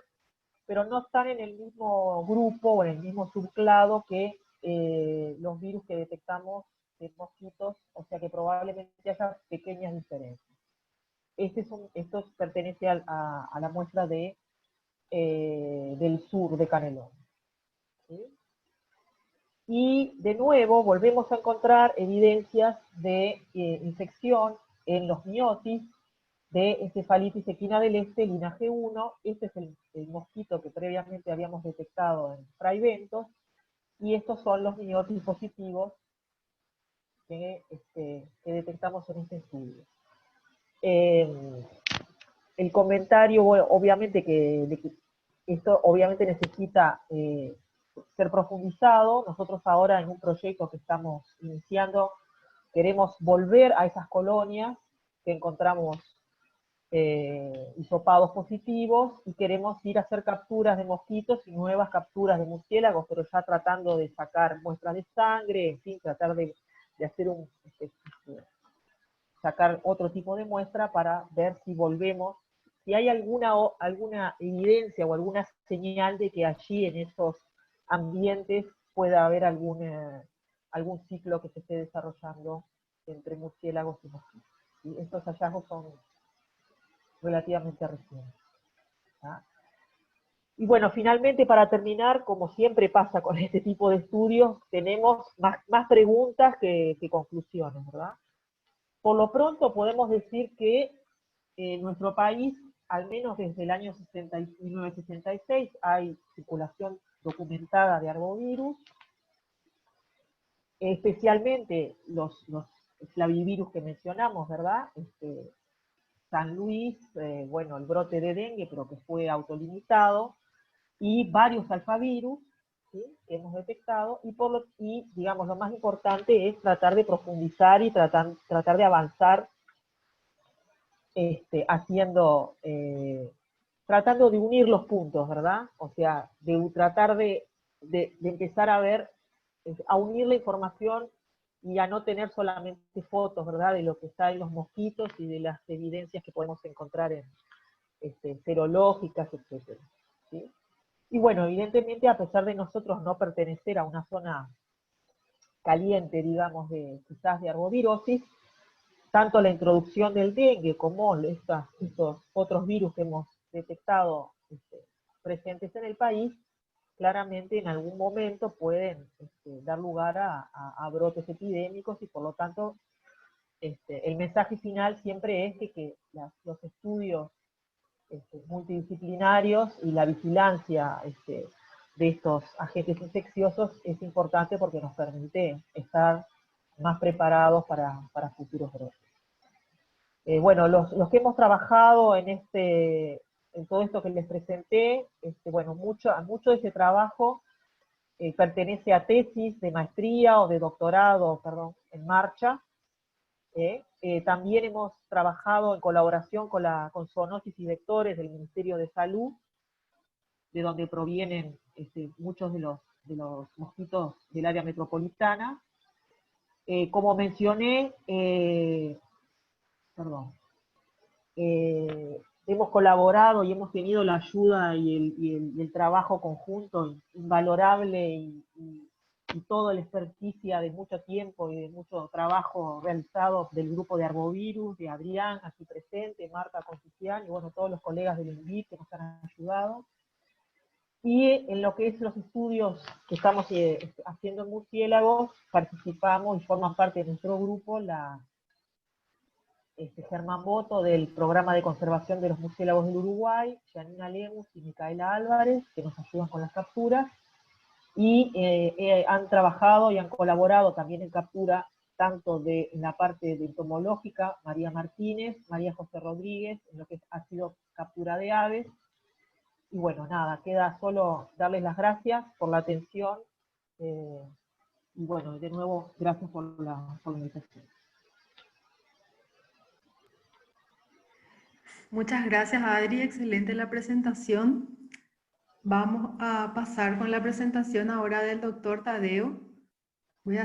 pero no están en el mismo grupo o en el mismo subclado que los virus que detectamos de mosquitos, o sea que probablemente haya pequeñas diferencias. Esto pertenece a la muestra del sur de Canelón. ¿Sí? Y de nuevo volvemos a encontrar evidencias de infección en los miotis de encefalitis equina del este, linaje 1. Este es el mosquito que previamente habíamos detectado en fraiventos, y estos son los miotis positivos que detectamos en este estudio. El comentario, bueno, obviamente que esto obviamente necesita ser profundizado. Nosotros ahora en un proyecto que estamos iniciando queremos volver a esas colonias que encontramos hisopados positivos, y queremos ir a hacer capturas de mosquitos y nuevas capturas de murciélagos, pero ya tratando de sacar muestras de sangre, en fin, tratar de hacer sacar otro tipo de muestra para ver si volvemos, si hay alguna evidencia o alguna señal de que allí en esos ambientes pueda haber algún ciclo que se esté desarrollando entre murciélagos y mosquitos. ¿Sí? Estos hallazgos son relativamente recientes. ¿Ah? Y bueno, finalmente, para terminar, como siempre pasa con este tipo de estudios, tenemos más preguntas que conclusiones, ¿verdad? Por lo pronto podemos decir que en nuestro país, al menos desde el año 1966, hay circulación documentada de arbovirus, especialmente los flavivirus que mencionamos, ¿verdad? San Luis, bueno, el brote de dengue, pero que fue autolimitado, y varios alfavirus, ¿sí?, que hemos detectado, y digamos, lo más importante es tratar de profundizar y tratar de avanzar tratando de unir los puntos, ¿verdad? O sea, de tratar de empezar a ver, a unir la información y a no tener solamente fotos, ¿verdad?, de lo que está en los mosquitos y de las evidencias que podemos encontrar en serológicas, etc. ¿Sí? Y bueno, evidentemente, a pesar de nosotros no pertenecer a una zona caliente, digamos, quizás de arbovirosis, tanto la introducción del dengue como estos otros virus que hemos detectado presentes en el país, claramente en algún momento pueden dar lugar a brotes epidémicos, y por lo tanto el mensaje final siempre es que los estudios multidisciplinarios y la vigilancia de estos agentes infecciosos es importante, porque nos permite estar más preparados para futuros brotes. Bueno, los que hemos trabajado en todo esto que les presenté, bueno, mucho de ese trabajo pertenece a tesis de maestría o de doctorado, perdón, en marcha. También hemos trabajado en colaboración con zoonosis y vectores del Ministerio de Salud, de donde provienen muchos de los mosquitos del área metropolitana. Como mencioné, hemos colaborado y hemos tenido la ayuda y el trabajo conjunto invalorable y toda la experticia de mucho tiempo y de mucho trabajo realizado del grupo de Arbovirus, de Adrián, aquí presente, Marta Confucián, y bueno, todos los colegas del INVIT que nos han ayudado. Y en lo que es los estudios que estamos haciendo en murciélagos, participamos y forman parte de nuestro grupo Germán Boto del Programa de Conservación de los Murciélagos del Uruguay, Janina Lemus y Micaela Álvarez, que nos ayudan con las capturas, y han trabajado y han colaborado también en captura, tanto en la parte de entomológica, María Martínez, María José Rodríguez, en lo que ha sido captura de aves. Y bueno, nada, queda solo darles las gracias por la atención, y bueno, de nuevo, gracias por la invitación.
Muchas gracias, Adri, excelente la presentación. Vamos a pasar con la presentación ahora del doctor Tadeo. Voy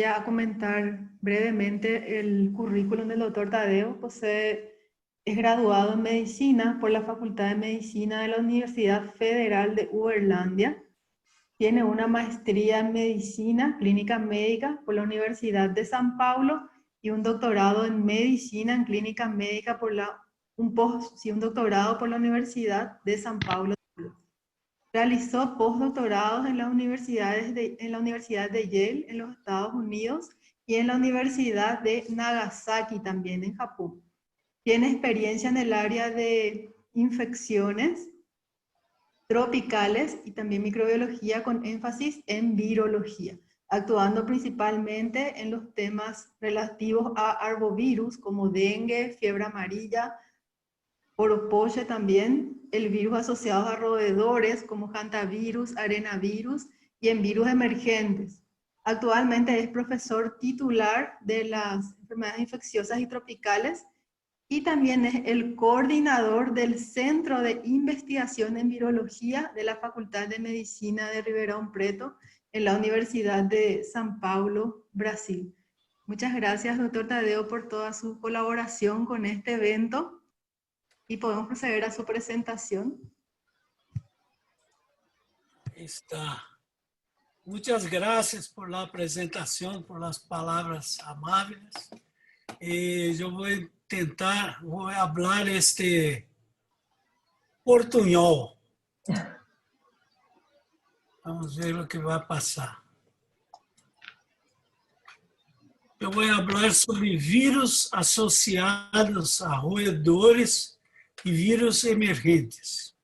a comentar brevemente el currículum del doctor Tadeo. Es graduado en Medicina por la Facultad de Medicina de la Universidad Federal de Uberlândia. Tiene una maestría en Medicina Clínica Médica por la Universidad de San Paulo y un doctorado en Medicina en Clínica Médica un doctorado por la Universidad de San Paulo. Realizó postdoctorados en la Universidad de Yale en los Estados Unidos y en la Universidad de Nagasaki también en Japón. Tiene experiencia en el área de infecciones tropicales y también microbiología con énfasis en virología, actuando principalmente en los temas relativos a arbovirus como dengue, fiebre amarilla, Oropoche también, el virus asociados a roedores como hantavirus, arenavirus y en virus emergentes. Actualmente es profesor titular de las enfermedades infecciosas y tropicales y también es el coordinador del Centro de Investigación en Virología de la Facultad de Medicina de Ribeirão Preto en la Universidad de San Paulo, Brasil. Muchas gracias, doctor Tadeo, por toda su colaboración con este evento. Y podemos proceder a su presentación.
Está. Muchas gracias por la presentación, por las palabras amables. Yo voy a hablar portuñol. Vamos a ver lo que va a pasar. Eu vou falar sobre vírus associados a roedores e vírus emergentes.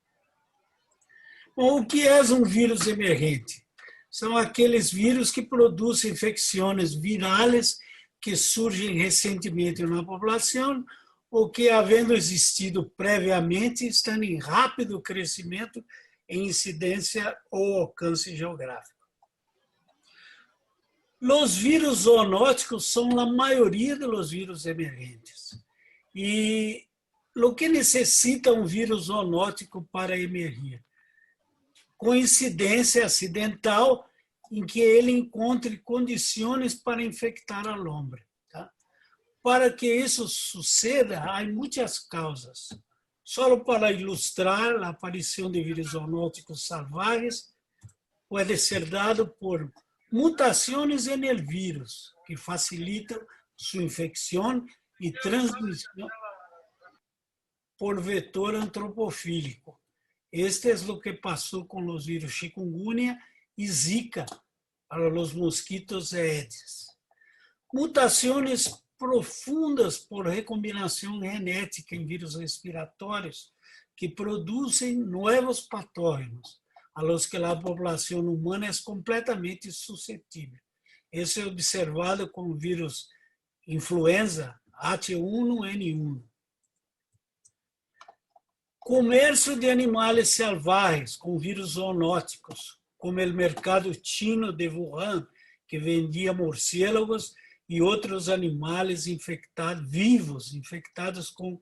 Bom, o que é um vírus emergente? São aqueles vírus que produzem infecções virais que surgem recentemente na população ou que, havendo existido previamente, estão em rápido crescimento em incidência ou alcance geográfico. Os vírus zoonóticos são a maioria dos vírus emergentes. E o que necessita um vírus zoonótico para emergir? Coincidência acidental em que ele encontre condições para infectar ao homem. Tá? Para que isso suceda, há muitas causas. Só para ilustrar, a aparição de vírus zoonóticos salvajes pode ser dado por mutações no vírus, que facilitam sua infecção e transmissão por vetor antropofílico. Este é o que passou com os vírus chikungunya e zika para os mosquitos aedes. Mutações profundas por recombinação genética em vírus respiratórios que produzem novos patógenos, a los que a população humana é completamente suscetível. Isso é observado com o vírus influenza H1N1. Comércio de animais selvagens com vírus zoonóticos, como o mercado chino de Wuhan, que vendia morcélagos e outros animais vivos infectados com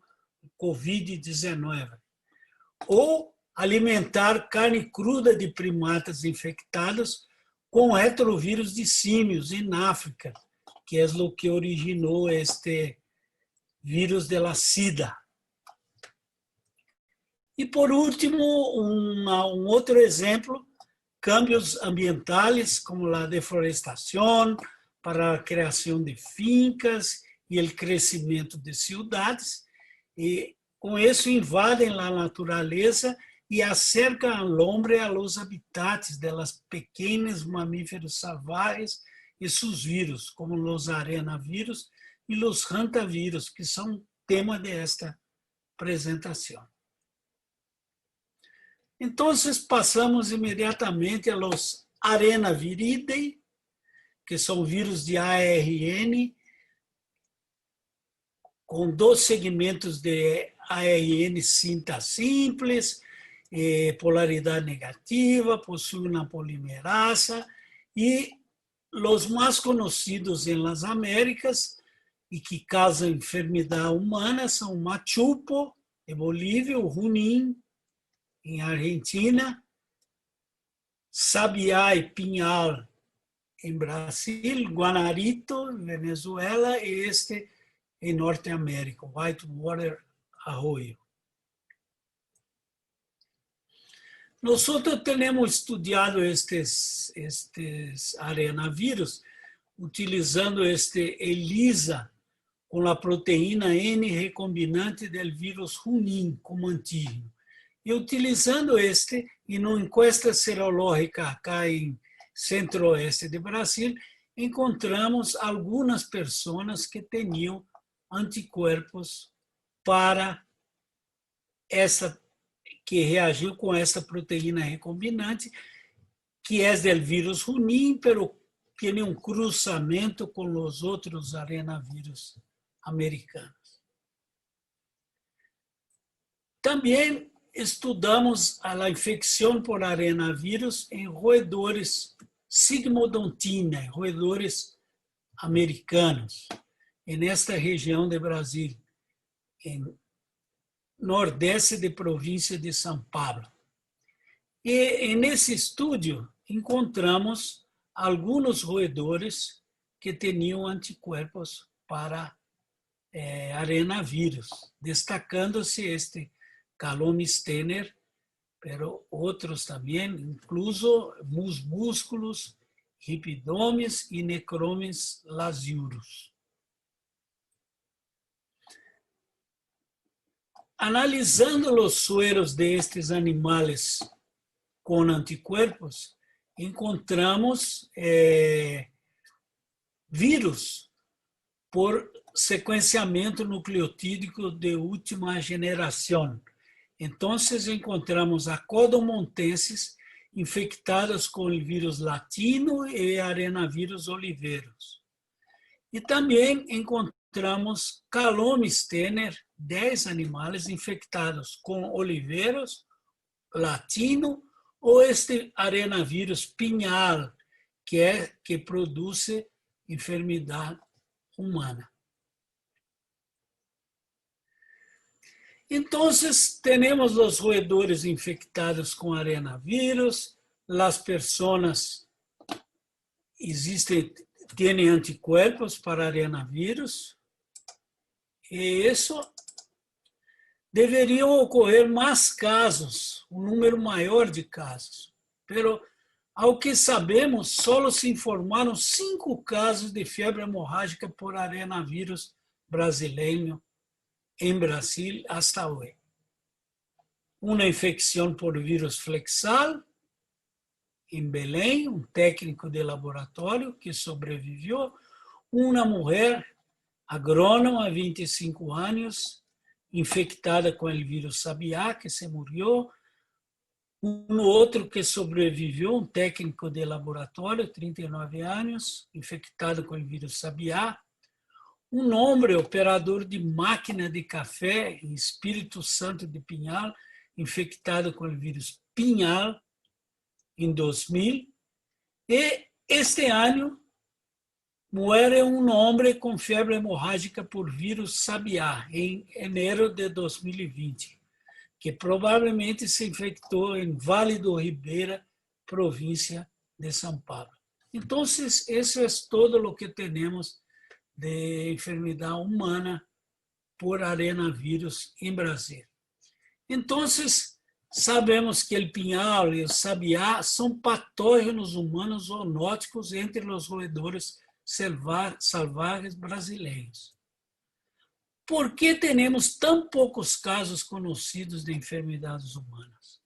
Covid-19. Ou alimentar carne cruda de primatas infectados com retrovírus de símios em África, que é o que originou este vírus de la SIDA. E, por último, um outro exemplo, cambios ambientales como a deforestação para a criação de fincas e o crescimento de cidades. E, com isso, invadem a natureza e acercam al hombre a los habitats de los pequeños mamíferos salvajes e seus vírus, como os arenavírus e os hantavirus, que são tema desta apresentação. Então, passamos imediatamente a los arenaviridae, que são vírus de ARN, com 2 segmentos de ARN cinta simples, polaridade negativa, possui uma polimerasa, e os mais conhecidos em las Américas e que causam enfermidade humana são o machupo, em Bolívia, o Junín, em Argentina, sabiá e pinhal, em Brasil, guanarito, em Venezuela, e este em Norte América, Whitewater Arroyo. Nós temos estudado estes arenavírus utilizando este ELISA com a proteína N recombinante do vírus Junín como antígeno. E utilizando e numa encuesta serológica acá em centro-oeste de Brasil, encontramos algumas pessoas que tinham anticorpos para que reagiu com essa proteína recombinante, que é do vírus Junín, pero tem um cruzamento com os outros arenavírus americanos. Também estudamos a infecção por arenavírus em roedores sigmodontina, roedores americanos, nesta região de Brasil, em nordeste de província de São Paulo. E nesse estudo encontramos alguns roedores que tinham anticorpos para arenavírus, destacando-se este Calomis tener, pero outros também, incluso musbúsculos, ripidomes e necromes lasiurus. Analisando os sueros destes animais com anticorpos, encontramos vírus por sequenciamento nucleotídico de última geração. Então, encontramos acodomontenses infectadas com o vírus latino e arenavírus oliveros. E também encontramos Calomis tener, 10 animais infectados com oliveros, latino, ou este arenavírus pinhal, que produz enfermidade humana. Então, temos os roedores infectados com arenavírus, as pessoas têm anticorpos para arenavírus, e isso deveriam ocorrer mais casos, um número maior de casos. Pero, ao que sabemos, só se informaram 5 casos de febre hemorrágica por arenavírus brasileiro em Brasil hasta hoje. Uma infecção por vírus flexal em Belém, um técnico de laboratório que sobreviveu, uma mulher agrônoma, 25 anos, infectada com o vírus sabiá, que se morreu, um outro que sobreviveu, um técnico de laboratório, 39 anos, infectado com o vírus sabiá, um homem operador de máquina de café em Espírito Santo de Pinhal, infectado com o vírus Pinhal em 2000, e este ano muere um homem com febre hemorrágica por vírus sabiá em enero de 2020, que provavelmente se infectou em Vale do Ribeira, província de São Paulo. Entonces, eso es todo lo que tenemos de enfermedad humana por arenavírus en Brasil. Entonces, sabemos que o pinhal e o sabiá são patógenos humanos zoonóticos entre os roedores salvajes brasileiros. Por que temos tão poucos casos conhecidos de enfermidades humanas?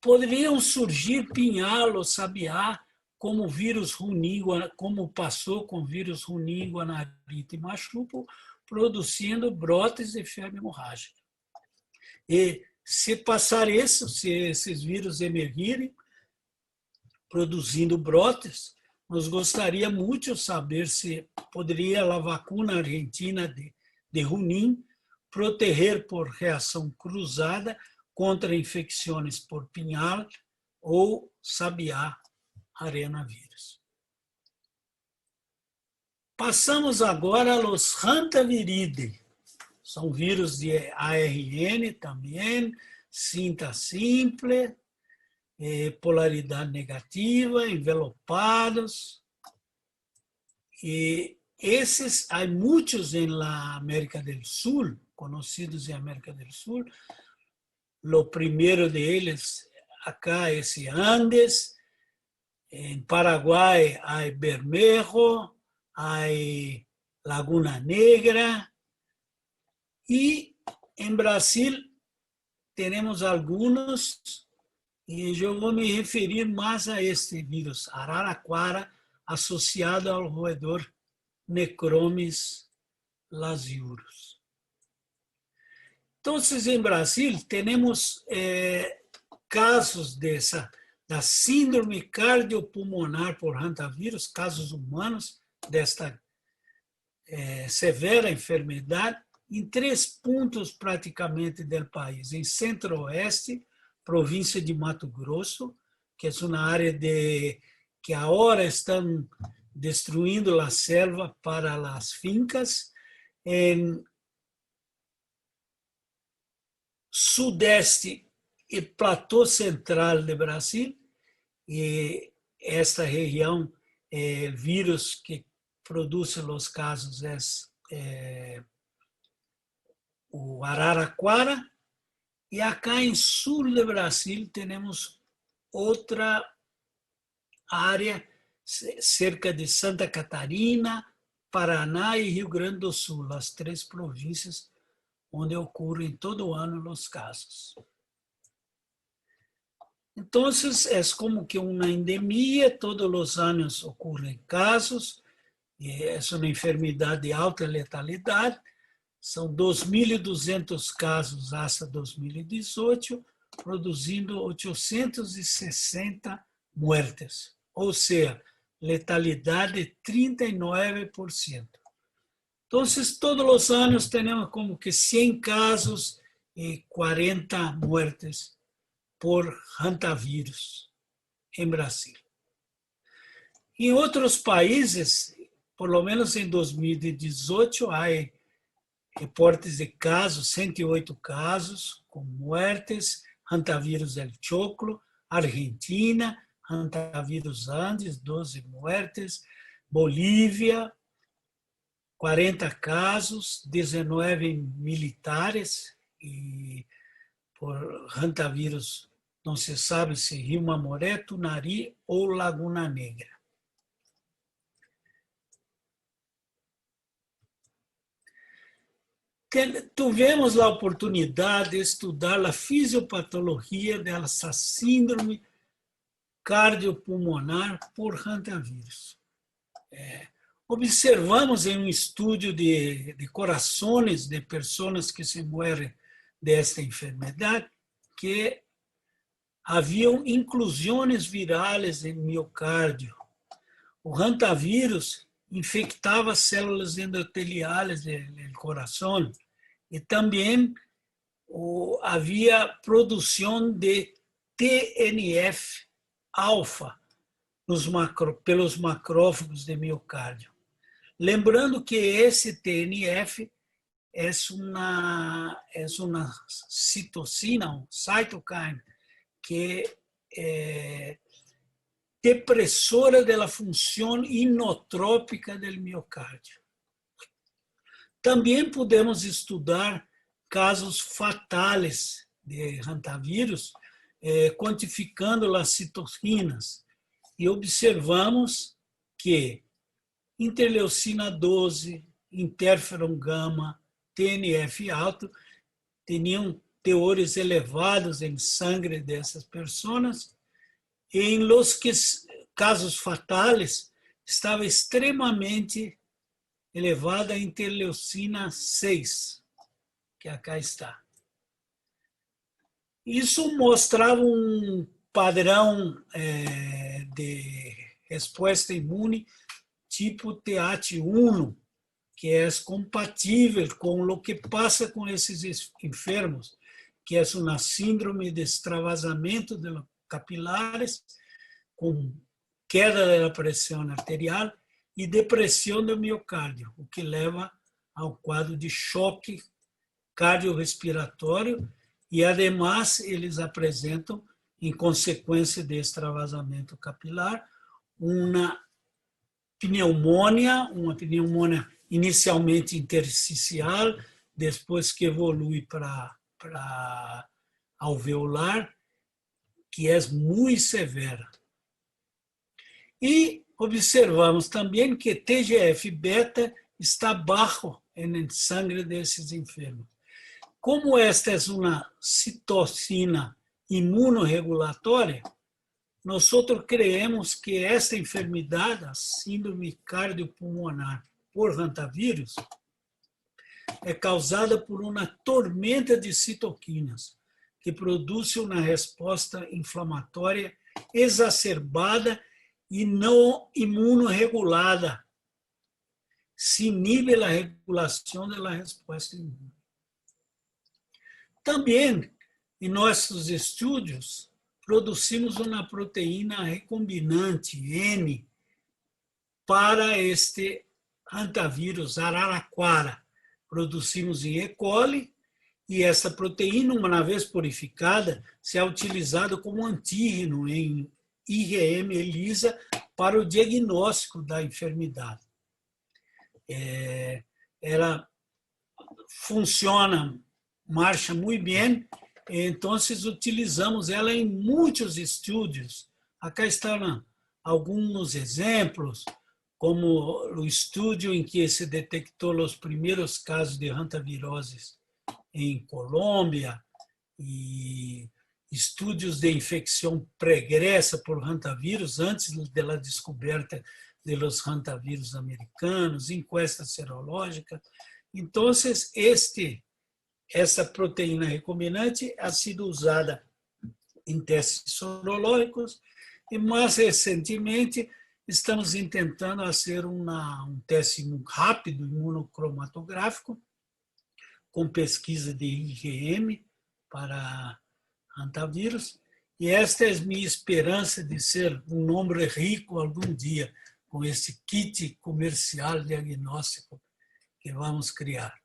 Poderiam surgir pinhal ou sabiá como vírus runim, como passou com vírus runim, guanarita e machupo, produzindo brotes de febre hemorrágica. E se passar isso, se esses vírus emergirem, produzindo brotes, nós gostaria muito de saber se poderia a vacuna argentina de runim proteger por reação cruzada contra infecções por pinhal ou sabiá arenavírus. Passamos agora aos Hantaviridae. São vírus de ARN também, cinta simple, polaridade negativa, envelopados. E esses, há muitos na América do Sul, conhecidos em América do Sul. O primeiro deles, acá, esse Andes. Em Paraguai, há Bermejo, há Laguna Negra. E em Brasil, temos alguns, e eu vou me referir mais a este vírus, Araraquara, associado ao roedor Necromis lasiurus. Então, em Brasil, temos casos da síndrome cardiopulmonar por hantavírus, casos humanos desta severa enfermidade, em 3 pontos praticamente do país. Em Centro-Oeste, província de Mato Grosso, que é uma área que agora estão destruindo a selva para as fincas. Em Sudeste e Platô Central do Brasil, e esta região, vírus que produz os casos é o Araraquara. E acá em sul do Brasil temos outra área, cerca de Santa Catarina, Paraná e Rio Grande do Sul, as 3 províncias onde ocorrem todo ano os casos. Então, é como que uma endemia, todos os anos ocorrem casos, e é uma enfermidade de alta letalidade. São 2.200 casos até 2018, produzindo 860 mortes, ou seja, letalidade de 39%. Então, todos os anos temos como que 100 casos e 40 mortes por hantavírus em Brasil. Em outros países, por lo menos em 2018, há reportes de casos, 108 casos com mortes, hantavírus del choclo, Argentina, hantavírus Andes, 12 mortes, Bolívia, 40 casos, 19 militares, e por hantavírus não se sabe se Rio Mamoré, Tunari ou Laguna Negra. Tivemos a oportunidade de estudar a fisiopatologia dessa síndrome cardiopulmonar por hantavírus. Observamos em um estudo de corações de pessoas que se morrem desta enfermidade que haviam inclusões virais em miocárdio. O hantavírus infectava células endoteliais do coração e também havia produção de TNF-alfa pelos macrófagos de miocárdio. Lembrando que esse TNF é uma citocina, um cytokine, que depresora da função inotrópica do miocárdio. Também podemos estudar casos fatais de hantavirus, quantificando as citocinas, e observamos que interleucina 12, interferon gama, TNF alto, tinham teores elevados em sangue dessas pessoas, e em los que casos fatais estava extremamente elevada a interleucina 6, que acá está. Isso mostrava um padrão de resposta imune tipo TH1, que é compatível com o que passa com esses enfermos, que é uma síndrome de extravasamento de capilares, com queda da pressão arterial e depressão do miocárdio, o que leva ao quadro de choque cardiorrespiratório e, ademais, eles apresentam, em consequência de extravasamento capilar, uma pneumonia inicialmente intersticial, depois que evolui para alveolar, que é muito severa. E observamos também que TGF-beta está baixo no sangue desses enfermos. Como esta é uma citocina imunorregulatória, nós creemos que esta enfermidade, a síndrome cardiopulmonar por hantavirus, é causada por uma tormenta de citoquinas, que produz uma resposta inflamatória exacerbada e não imunorregulada. Se inibe a regulação da resposta imune. Também, em nossos estudos, produzimos uma proteína recombinante, N, para este hantavírus araraquara. Produzimos em E. coli, e essa proteína, uma vez purificada, se é utilizada como antígeno em IgM ELISA para o diagnóstico da enfermidade. Ela funciona, marcha muito bem, então utilizamos ela em muitos estudos. Acá estão alguns exemplos, como o estudo em que se detectou os primeiros casos de hantavirose em Colômbia, e estudos de infecção pregressa por hantavírus antes da descoberta dos hantavírus americanos, encuesta serológica. Então, essa proteína recombinante ha sido usada em testes sorológicos e, mais recentemente, estamos tentando fazer um teste rápido imunocromatográfico com pesquisa de IgM para hantavírus, e esta é minha esperança de ser um homem rico algum dia com esse kit comercial diagnóstico que vamos criar.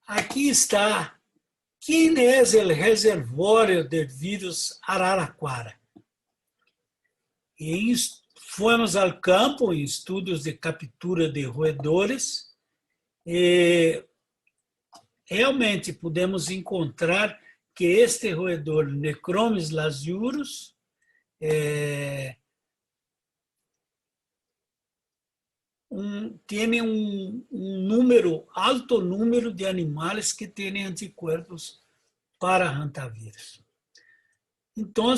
Aqui está quem é o reservório do vírus araraquara. E fomos ao campo em estudos de captura de roedores e realmente podemos encontrar que este roedor Necromis lasiurus tem alto número de animais que têm anticorpos para hantavírus. Então,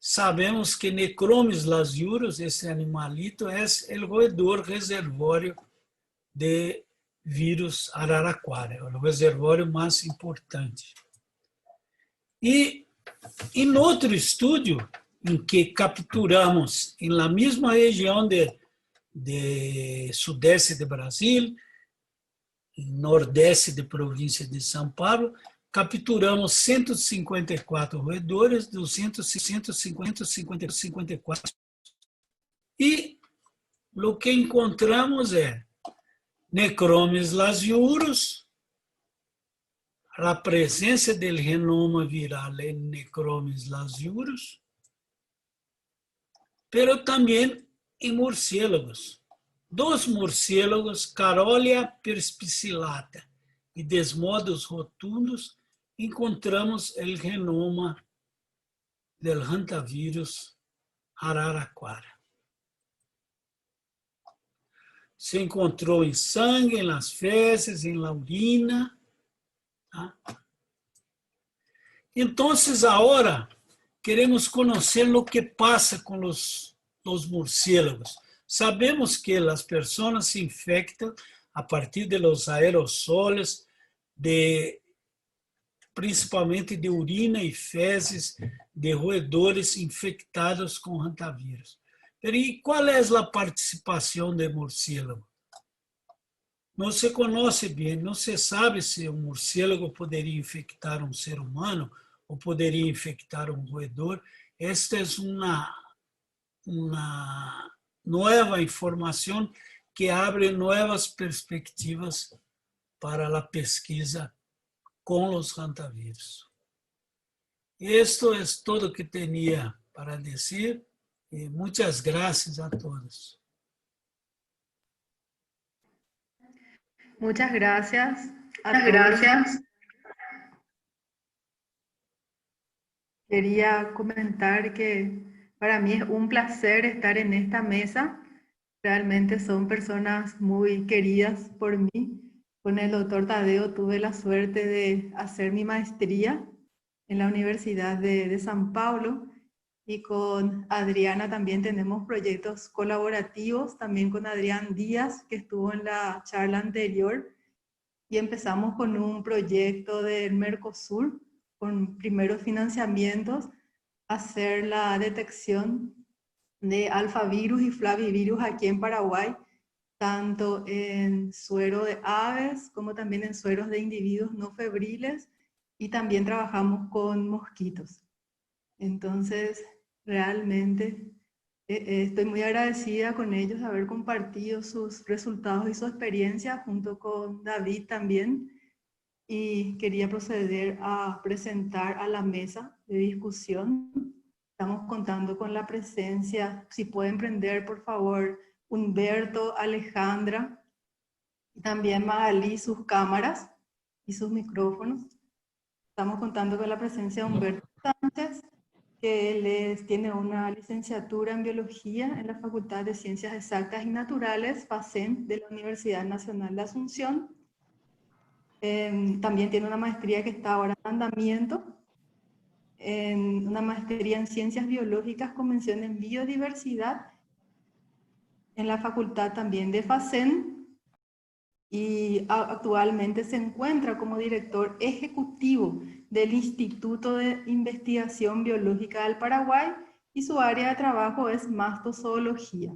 sabemos que Necromis lasiurus, esse animalito, é o roedor reservório de vírus araraquara, é o reservório mais importante. E em outro estudo, em que capturamos em la mesma região de sudeste de Brasil, nordeste de província de São Paulo, capturamos 154 roedores, 154. E o que encontramos é Necromis lasiurus, la presencia del genoma viral en Necromis lasiurus, pero también en murciélagos. Dos murciélagos, Carolia perspicillata e Desmodus rotundus, encontramos o genoma del hantavirus araraquara. Se encontrou em sangue, em las fezes, em la urina. ¿Ah? Entonces, ahora queremos conhecer o que passa com os murciélagos. Sabemos que as pessoas se infectam a partir de los aerosoles, principalmente de urina e fezes de roedores infectados com hantavirus. E qual é a participação do murciélago? Não se conhece bem, não se sabe se um murciélago poderia infectar um ser humano ou poderia infectar um roedor. Esta é uma nova informação que abre novas perspectivas para a pesquisa com os hantavirus. Esto é tudo que tinha para dizer. E muitas graças a todos.
Muchas gracias a todos.
Gracias.
Quería comentar que para mí es un placer estar en esta mesa. Realmente son personas muy queridas por mí. Con el doctor Tadeo tuve la suerte de hacer mi maestría en la Universidad de San Pablo, y con Adriana también tenemos proyectos colaborativos, también con Adrián Díaz, que estuvo en la charla anterior, y empezamos con un proyecto del Mercosur, con primeros financiamientos, hacer la detección de alfavirus y flavivirus aquí en Paraguay, tanto en suero de aves como también en sueros de individuos no febriles, y también trabajamos con mosquitos. Entonces, realmente estoy muy agradecida con ellos de haber compartido sus resultados y su experiencia junto con David también. Y quería proceder a presentar a la mesa de discusión. Estamos contando con la presencia, si pueden prender por favor, Humberto, Alejandra, y también Magalí, sus cámaras y sus micrófonos. Estamos contando con la presencia de Humberto Sánchez, que él tiene una licenciatura en Biología en la Facultad de Ciencias Exactas y Naturales, FACEN, de la Universidad Nacional de Asunción. También tiene una maestría que está ahora en andamiento, una maestría en Ciencias Biológicas con mención en Biodiversidad, en la Facultad también de FACEN, y actualmente se encuentra como director ejecutivo del Instituto de Investigación Biológica del Paraguay, y su área de trabajo es mastozoología.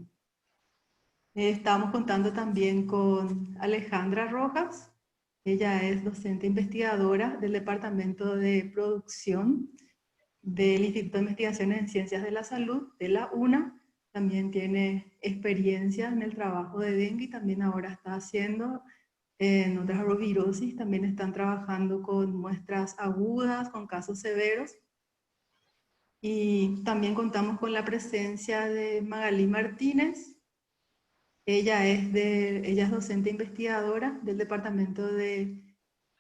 Estamos contando también con Alejandra Rojas. Ella es docente investigadora del Departamento de Producción del Instituto de Investigaciones en Ciencias de la Salud de la UNA. También tiene experiencia en el trabajo de dengue y también ahora está haciendo en otras rovirosis. También están trabajando con muestras agudas, con casos severos. Y también contamos con la presencia de Magalí Martínez. Ella es docente investigadora del Departamento de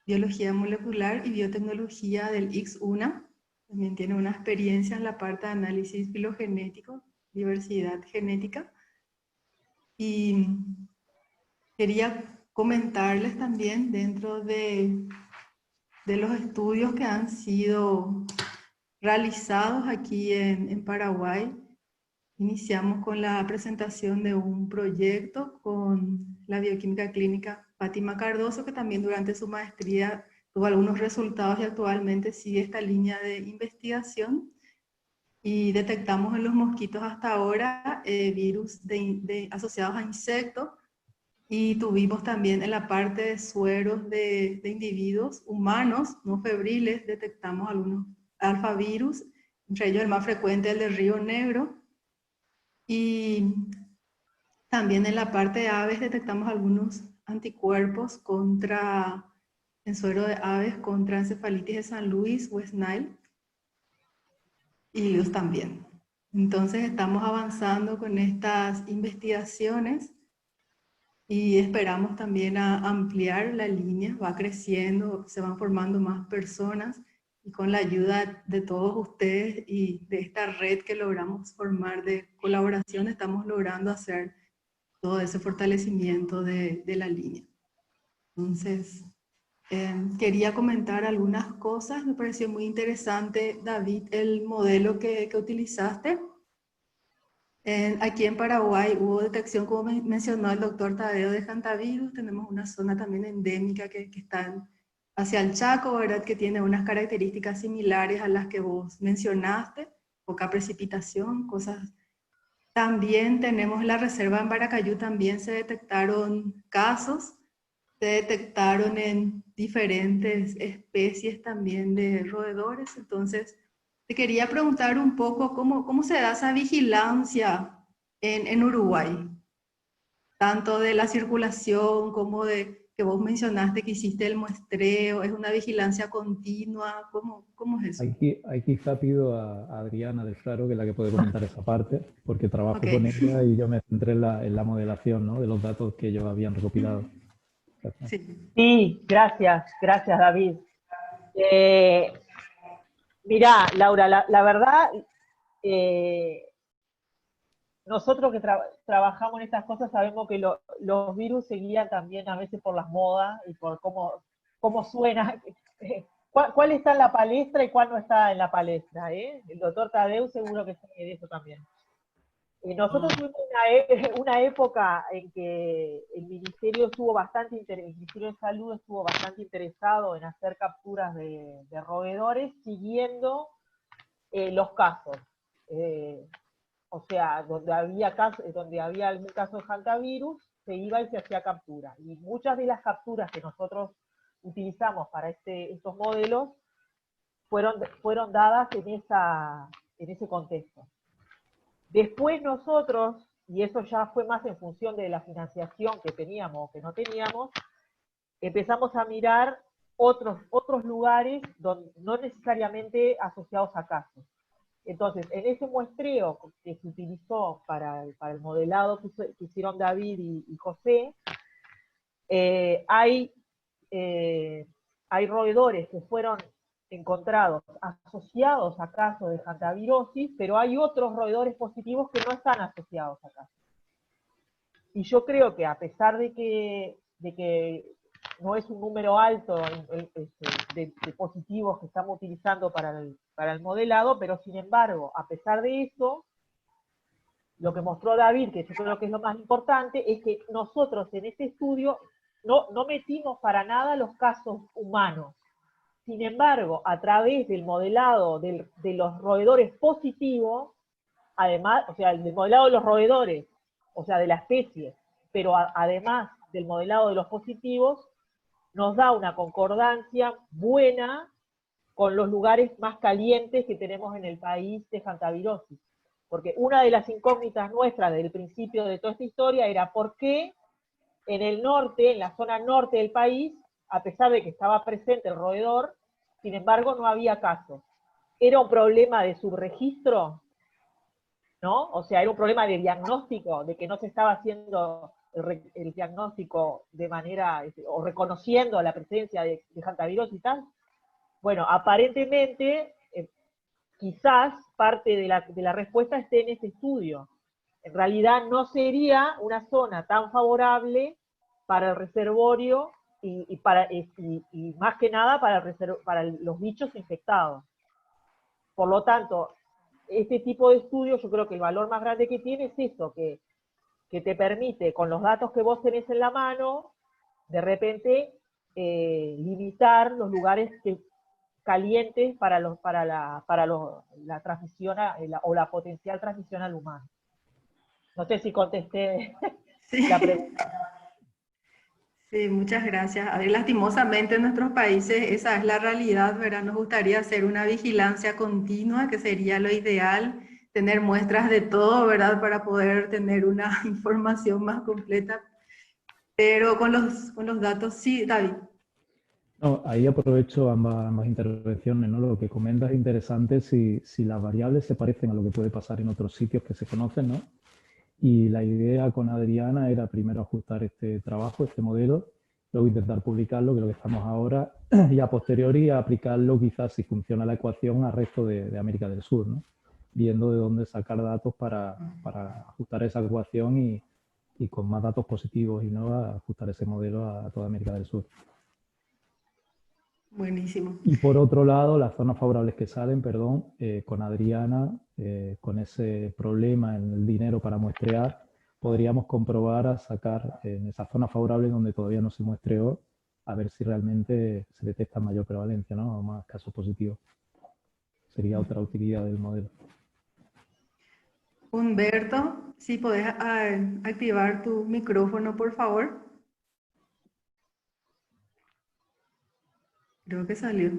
Biología Molecular y Biotecnología del ICS-UNA. También tiene una experiencia en la parte de análisis filogenético, diversidad genética. Y quería comentarles también dentro de los estudios que han sido realizados aquí en Paraguay. Iniciamos con la presentación de un proyecto con la bioquímica clínica Fátima Cardoso, que también durante su maestría tuvo algunos resultados y actualmente sigue esta línea de investigación. Y detectamos en los mosquitos hasta ahora virus asociados a insectos, y tuvimos también en la parte de sueros de individuos humanos no febriles, detectamos algunos alfavirus, entre ellos el más frecuente el del Río Negro. Y también en la parte de aves detectamos algunos anticuerpos contra en suero de aves contra encefalitis de San Luis, West Nile, y virus también. Entonces estamos avanzando con estas investigaciones y esperamos también a ampliar la línea, va creciendo, se van formando más personas y con la ayuda de todos ustedes y de esta red que logramos formar de colaboración, estamos logrando hacer todo ese fortalecimiento de la línea. Entonces, quería comentar algunas cosas, me pareció muy interesante, David, el modelo que utilizaste. Aquí en Paraguay hubo detección, como mencionó el doctor Tadeo, de hantavirus. Tenemos una zona también endémica que está hacia el Chaco, ¿verdad? Que tiene unas características similares a las que vos mencionaste, poca precipitación, cosas. También tenemos la reserva en Baracayú, también se detectaron casos, se detectaron en diferentes especies también de roedores. Entonces, te quería preguntar un poco cómo se da esa vigilancia en Uruguay, tanto de la circulación como de que vos mencionaste que hiciste el muestreo, ¿es una vigilancia continua? ¿Cómo es eso?
Ahí quizá pido a Adriana del Faro, que es la que puede comentar esa parte, porque trabajo
Ok.
con ella y yo me centré en la modelación, ¿no?, de los datos que ellos habían recopilado. Gracias.
Sí.
Sí, gracias David. Mirá, Laura, la verdad, nosotros que trabajamos en estas cosas sabemos que los virus se guían también a veces por las modas y por cómo suena. ¿Cuál está en la palestra y cuál no está en la palestra? El doctor Tadeu seguro que sabe de eso también. Nosotros tuvimos una época en que el Ministerio el Ministerio de Salud estuvo bastante interesado en hacer capturas de roedores siguiendo los casos. O sea, donde había algún caso de hantavirus, se iba y se hacía captura. Y muchas de las capturas que nosotros utilizamos para estos modelos fueron dadas en ese contexto. Después nosotros, y eso ya fue más en función de la financiación que teníamos o que no teníamos, empezamos a mirar otros lugares no necesariamente asociados a casos. Entonces, en ese muestreo que se utilizó para el modelado que hicieron David y José, hay roedores que fueron encontrados asociados a casos de hantavirosis, pero hay otros roedores positivos que no están asociados a casos. Y yo creo que a pesar de que no es un número alto de positivos que estamos utilizando para el modelado, pero sin embargo, a pesar de eso, lo que mostró David, que yo creo que es lo más importante, es que nosotros en este estudio no metimos para nada los casos humanos. Sin embargo, a través del modelado de los roedores positivos, además, o sea, del modelado de los roedores, o sea, de la especie, pero además del modelado de los positivos, nos da una concordancia buena con los lugares más calientes que tenemos en el país de hantavirosis. Porque una de las incógnitas nuestras desde el principio de toda esta historia era por qué en el norte, en la zona norte del país, a pesar de que estaba presente el roedor, sin embargo no había casos. ¿Era un problema de subregistro? ¿No? O sea, era un problema de diagnóstico, de que no se estaba haciendo el diagnóstico de manera, o reconociendo la presencia de hantavirosis y tal. Bueno, aparentemente, quizás parte de la respuesta esté en este estudio. En realidad no sería una zona tan favorable para el reservorio y más que nada para los bichos infectados. Por lo tanto, este tipo de estudios, yo creo que el valor más grande que tiene es eso, que te permite, con los datos que vos tenés en la mano, de repente limitar los lugares calientes para la transmisión o la potencial transmisión al humano. No sé si contesté
Sí.
la pregunta.
Sí, muchas gracias. A ver, lastimosamente en nuestros países esa es la realidad, ¿verdad? Nos gustaría hacer una vigilancia continua, que sería lo ideal, tener muestras de todo, ¿verdad? Para poder tener una información más completa. Pero con los datos, sí, David.
No, ahí aprovecho ambas intervenciones, ¿no? Lo que comentas es interesante si las variables se parecen a lo que puede pasar en otros sitios que se conocen, ¿no? Y la idea con Adriana era primero ajustar este trabajo, este modelo, luego intentar publicarlo, que es lo que estamos ahora, y a posteriori aplicarlo quizás si funciona la ecuación al resto de América del Sur, ¿no? Viendo de dónde sacar datos para ajustar esa ecuación y con más datos positivos y no ajustar ese modelo a toda América del Sur.
Buenísimo.
Y por otro lado, las zonas favorables que salen, perdón, con Adriana, con ese problema en el dinero para muestrear, podríamos comprobar a sacar en esas zonas favorables donde todavía no se muestreó, a ver si realmente se detecta mayor prevalencia, ¿no? O más casos positivos. Sería otra utilidad del modelo.
Humberto, si podés activar tu micrófono, por favor. Creo que salió.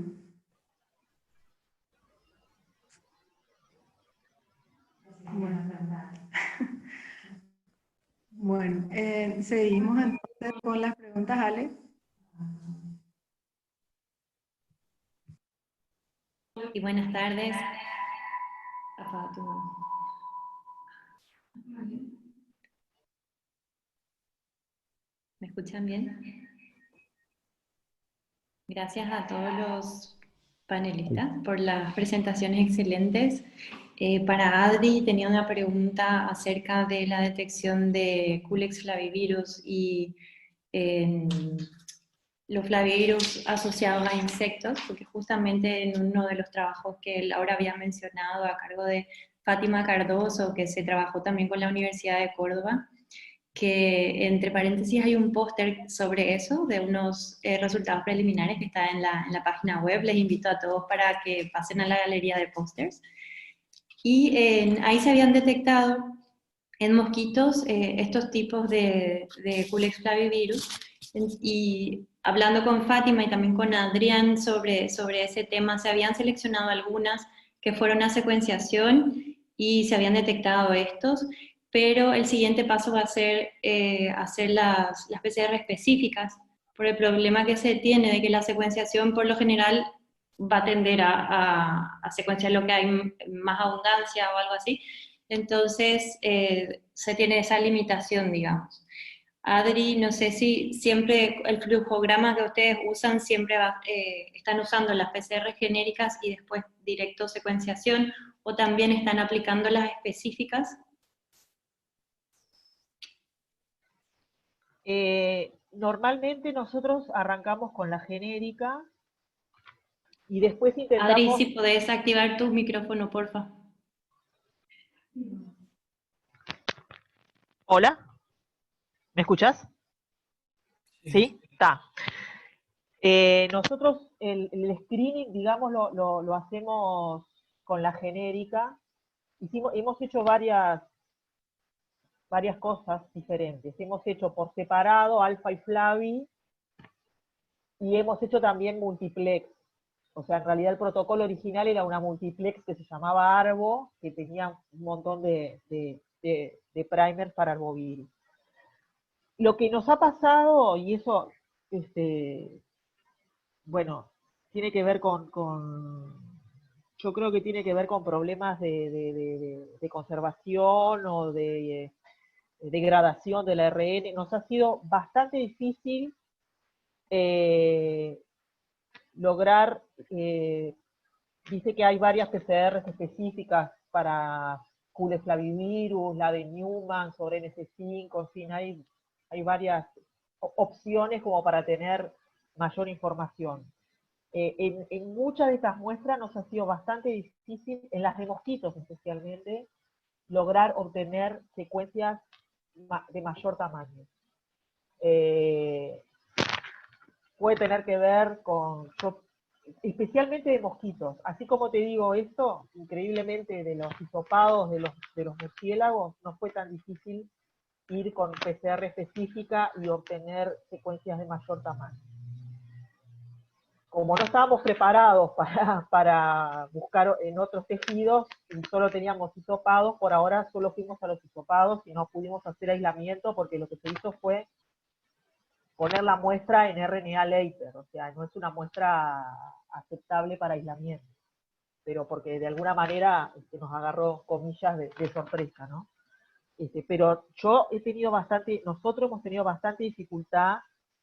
Bueno, bueno, seguimos entonces con las preguntas, Ale.
Y buenas tardes. Apaga tu- ¿Me escuchan bien? Gracias a todos los panelistas por las presentaciones excelentes. Para Adri tenía una pregunta acerca de la detección de Culex flavivirus y los flavivirus asociados a insectos, porque justamente en uno de los trabajos que él ahora había mencionado a cargo de Fátima Cardoso, que se trabajó también con la Universidad de Córdoba, que entre paréntesis hay un póster sobre eso, de unos resultados preliminares que está en la página web. Les invito a todos para que pasen a la galería de pósters. Y ahí se habían detectado en mosquitos estos tipos de Culex flavivirus. Y hablando con Fátima y también con Adrián sobre ese tema, se habían seleccionado algunas que fueron a secuenciación y se habían detectado estos, pero el siguiente paso va a ser hacer las PCR específicas, por el problema que se tiene de que la secuenciación por lo general va a tender a secuenciar lo que hay más abundancia o algo así. Entonces, se tiene esa limitación, digamos. Adri, no sé si siempre el flujograma que ustedes usan, siempre están usando las PCR genéricas y después directo secuenciación, o también están aplicando las específicas.
Normalmente nosotros arrancamos con la genérica y después
Adri,
intentamos...
si podés activar tu micrófono, porfa.
Hola, ¿me escuchas? ¿Sí? Está. Nosotros el screening, digamos, lo hacemos con la genérica. Hemos hecho varias cosas diferentes. Hemos hecho por separado alfa y flavi y hemos hecho también multiplex. O sea, en realidad el protocolo original era una multiplex que se llamaba Arbo, que tenía un montón de primers para arbovirus. Lo que nos ha pasado, y eso, bueno, tiene que ver yo creo que tiene que ver con problemas de conservación o de degradación del ARN. Nos ha sido bastante difícil lograr, dice que hay varias PCR específicas para Culex flavivirus, la de Newman sobre NS5, en fin, hay varias opciones como para tener mayor información. En muchas de estas muestras nos ha sido bastante difícil, en las de mosquitos especialmente, lograr obtener secuencias de mayor tamaño. Puede tener que ver con, especialmente de mosquitos. Así como te digo esto, increíblemente de los hisopados, de los murciélagos, no fue tan difícil ir con PCR específica y obtener secuencias de mayor tamaño. Como no estábamos preparados para buscar en otros tejidos y solo teníamos hisopados, por ahora solo fuimos a los hisopados y no pudimos hacer aislamiento porque lo que se hizo fue poner la muestra en RNA later, o sea, no es una muestra aceptable para aislamiento, pero porque de alguna manera nos agarró, comillas, de sorpresa, ¿no? Pero nosotros hemos tenido bastante dificultad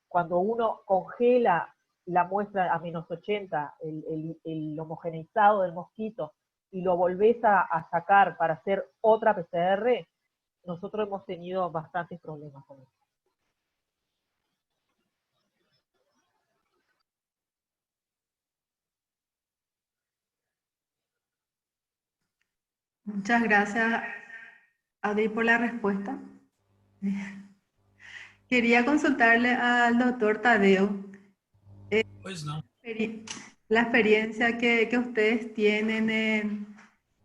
cuando uno congela la muestra a -80, el homogeneizado del mosquito, y lo volvés a sacar para hacer otra PCR, nosotros hemos tenido bastantes problemas con eso.
Muchas gracias, Adri, por la respuesta. Quería consultarle al doctor Tadeo
Pois não.
la experiencia que ustedes tienen en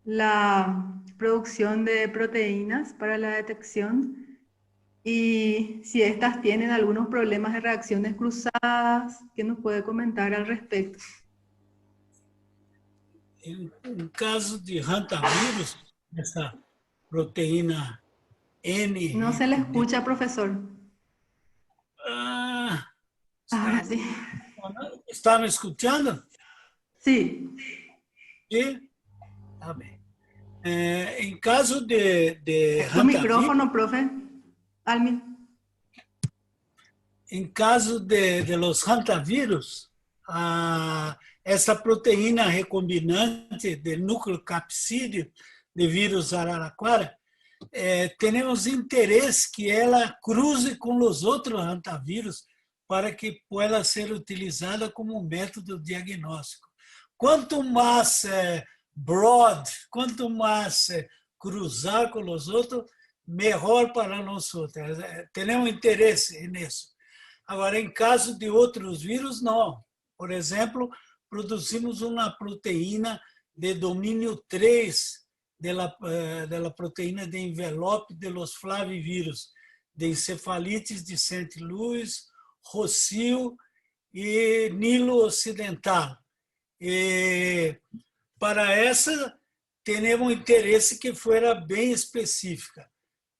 la producción de proteínas para la detección y si estas tienen algunos problemas de reacciones cruzadas. ¿Qué nos puede comentar al respecto?
Em caso de hantavirus, essa proteína N.
No se le escucha, profesor. Ahora sí.
Está me escutando?
Sí.
Sí? Tá bem. Em caso de
Tu micrófono, profe. Almi.
Em caso de los hantavirus, essa proteína recombinante de núcleo capsídeo de vírus araraquara, temos interesse que ela cruze com os outros hantavirus para que possa ser utilizada como método diagnóstico. Quanto mais broad, quanto mais cruzar com os outros, melhor para nós. Temos interesse nisso. Agora, em caso de outros vírus, não. Por exemplo, produzimos uma proteína de domínio 3 da proteína de envelope de los flavivírus, de encefalites de St. Louis, Rocio e Nilo Ocidental. E para essa, temos interesse que fuera bem específica,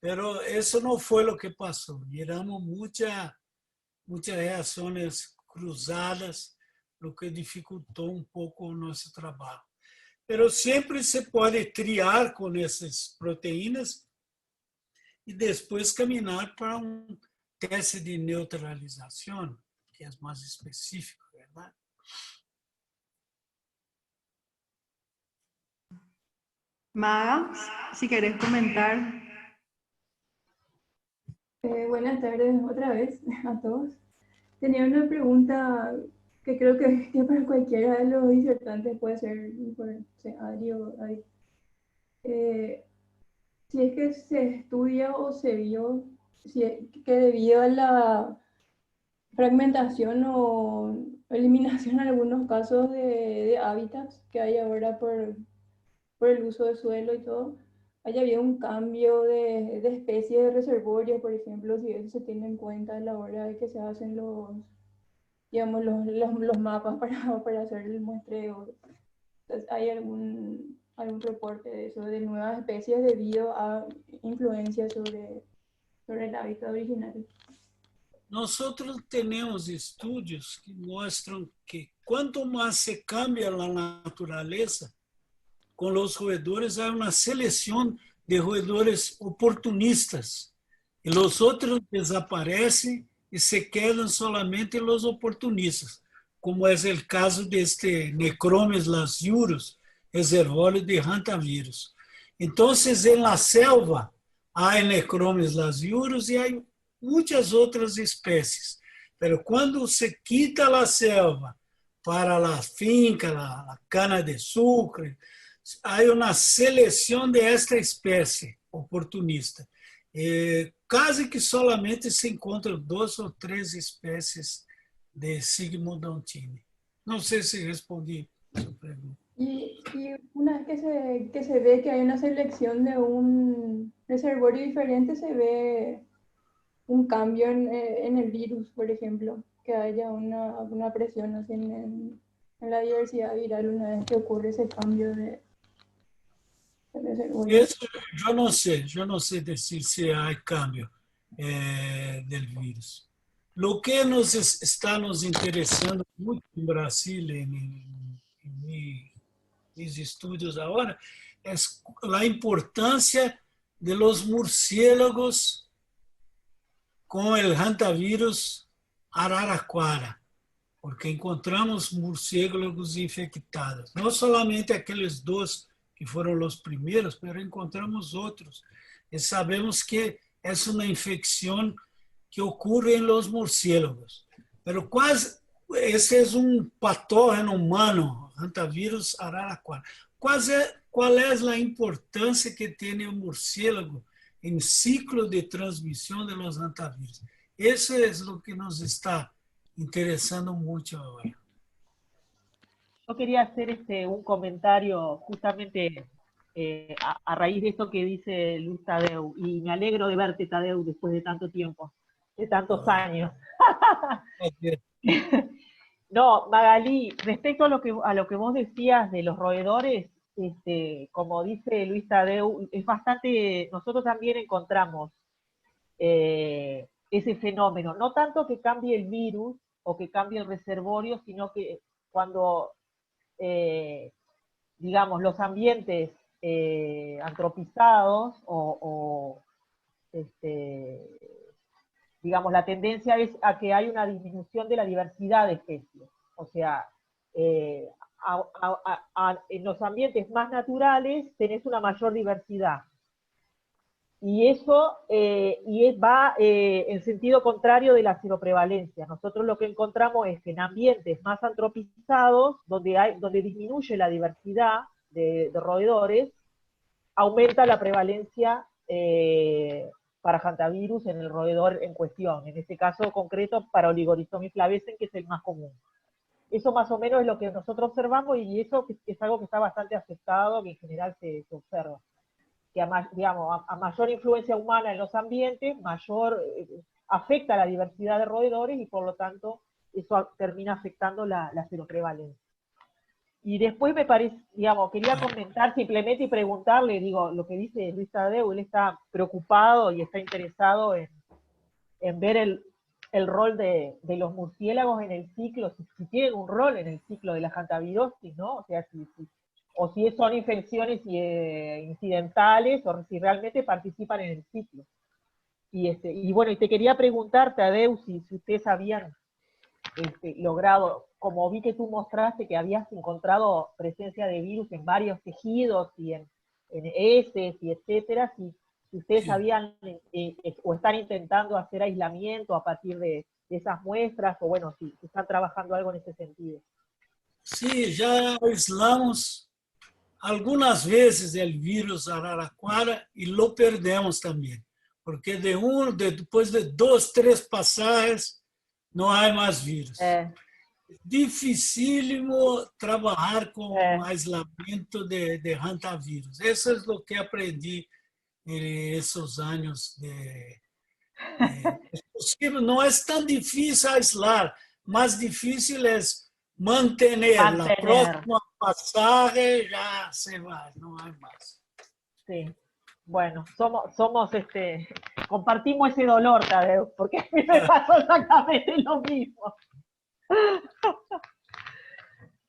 pero isso não foi o que passou. Miramos muitas reações cruzadas, o que dificultou um pouco o nosso trabalho. Mas sempre se pode triar com essas proteínas e depois caminhar para teste de neutralização, que é mais específico, verdade?
Maga, si querés comentar.
Buenas tardes otra vez a todos. Tenía una pregunta que creo que para cualquiera de los disertantes puede ser importante, Adri o Adri. Si es que se estudia o se vio que debido a la fragmentación o eliminación en algunos casos de hábitats que hay ahora por el uso del suelo y todo, haya habido un cambio de especie de reservorios, por ejemplo, si eso se tiene en cuenta a la hora de que se hacen digamos, los mapas para hacer el muestreo. Entonces, ¿hay algún reporte de eso, de nuevas especies debido a influencia sobre el hábitat originario?
Nosotros tenemos estudios que muestran que cuanto más se cambia la naturaleza, con los roedores hay una selección de roedores oportunistas y los otros desaparecen y se quedan solamente los oportunistas, como es el caso de este Necromes lasiurus, reservorio de hantavirus. Entonces, en la selva hay Necromes lasiurus y hay muchas otras especies, pero cuando se quita la selva para la finca, la cana de sucre, hay una selección de esta especie oportunista. Casi que solamente se encuentran 2 o 3 especies de Sigmodontine. No sé si respondí a su pregunta.
Y una vez que se ve que hay una selección de un reservorio diferente, se ve un cambio en el virus, por ejemplo, que haya una presión así en la diversidad viral una vez que ocurre ese cambio de reservorio.
Eso yo no sé decir si hay cambio del virus. Lo que está nos interesando mucho en Brasil, mis estudios ahora, es la importancia de los murciélagos con el hantavirus araraquara, porque encontramos murciélagos infectados. No solamente aquellos dos que fueron los primeros, pero encontramos otros. Y sabemos que es una infección que ocurre en los murciélagos. Pero ese es un patógeno humano, hantavirus araraquara. ¿Cuál es la importancia que tiene el murciélago en ciclo de transmisión de los hantavirus? Eso es lo que nos está interesando mucho ahora.
Yo quería hacer un comentario justamente a raíz de esto que dice Luis Tadeu, y me alegro de verte, Tadeu, después de tanto tiempo, de tantos años. No, Magalí, respecto a lo que vos decías de los roedores, como dice Luis Tadeu, es bastante, nosotros también encontramos ese fenómeno, no tanto que cambie el virus o que cambie el reservorio, sino que cuando, digamos, los ambientes antropizados digamos, la tendencia es a que hay una disminución de la diversidad de especies. O sea, en los ambientes más naturales tenés una mayor diversidad. Y eso va en sentido contrario de la seroprevalencia. Nosotros lo que encontramos es que en ambientes más antropizados, donde disminuye la diversidad de roedores, aumenta la prevalencia para hantavirus en el roedor en cuestión, en este caso concreto para Oligoristomys flavescens, que es el más común. Eso más o menos es lo que nosotros observamos, y eso es algo que está bastante aceptado, que en general se observa. Que a mayor influencia humana en los ambientes, mayor afecta la diversidad de roedores, y por lo tanto eso termina afectando la seroprevalencia. Y después me parece, quería comentar simplemente y preguntarle, lo que dice Luis Tadeu, él está preocupado y está interesado en ver el rol de los murciélagos en el ciclo, si tienen un rol en el ciclo de la hantavirosis, ¿no? O sea, si son infecciones incidentales, o si realmente participan en el ciclo. Y bueno, y te quería preguntar, Tadeu, si ustedes habían logrado, como vi que tú mostraste que habías encontrado presencia de virus en varios tejidos y en heces y etcétera, si ustedes habían o están intentando hacer aislamiento a partir de esas muestras, o bueno, si están trabajando algo en ese sentido.
Sí, ya aislamos algunas veces el virus araraquara y lo perdemos también, porque después de 2, 3 pasajes no hay más virus. Dificílimo trabajar con aislamiento de hantavirus. Eso es lo que aprendí en esos años. No es tan difícil aislar, más difícil es mantener. La próxima pasaje ya se va, no hay más.
Sí. Bueno, compartimos ese dolor, Tadeu, porque a mí me pasó exactamente lo mismo.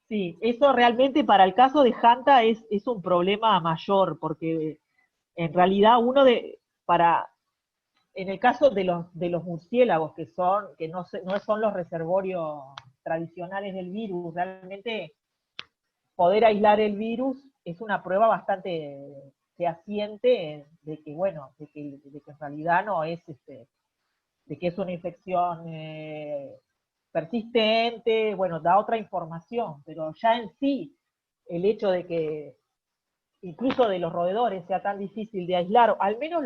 Sí, eso realmente para el caso de Hanta es un problema mayor, porque en realidad en el caso de los murciélagos, que no son los reservorios tradicionales del virus, realmente poder aislar el virus es una prueba bastante fehaciente de que en realidad no es de que es una infección persistente, da otra información, pero ya en sí el hecho de que incluso de los roedores sea tan difícil de aislar, al menos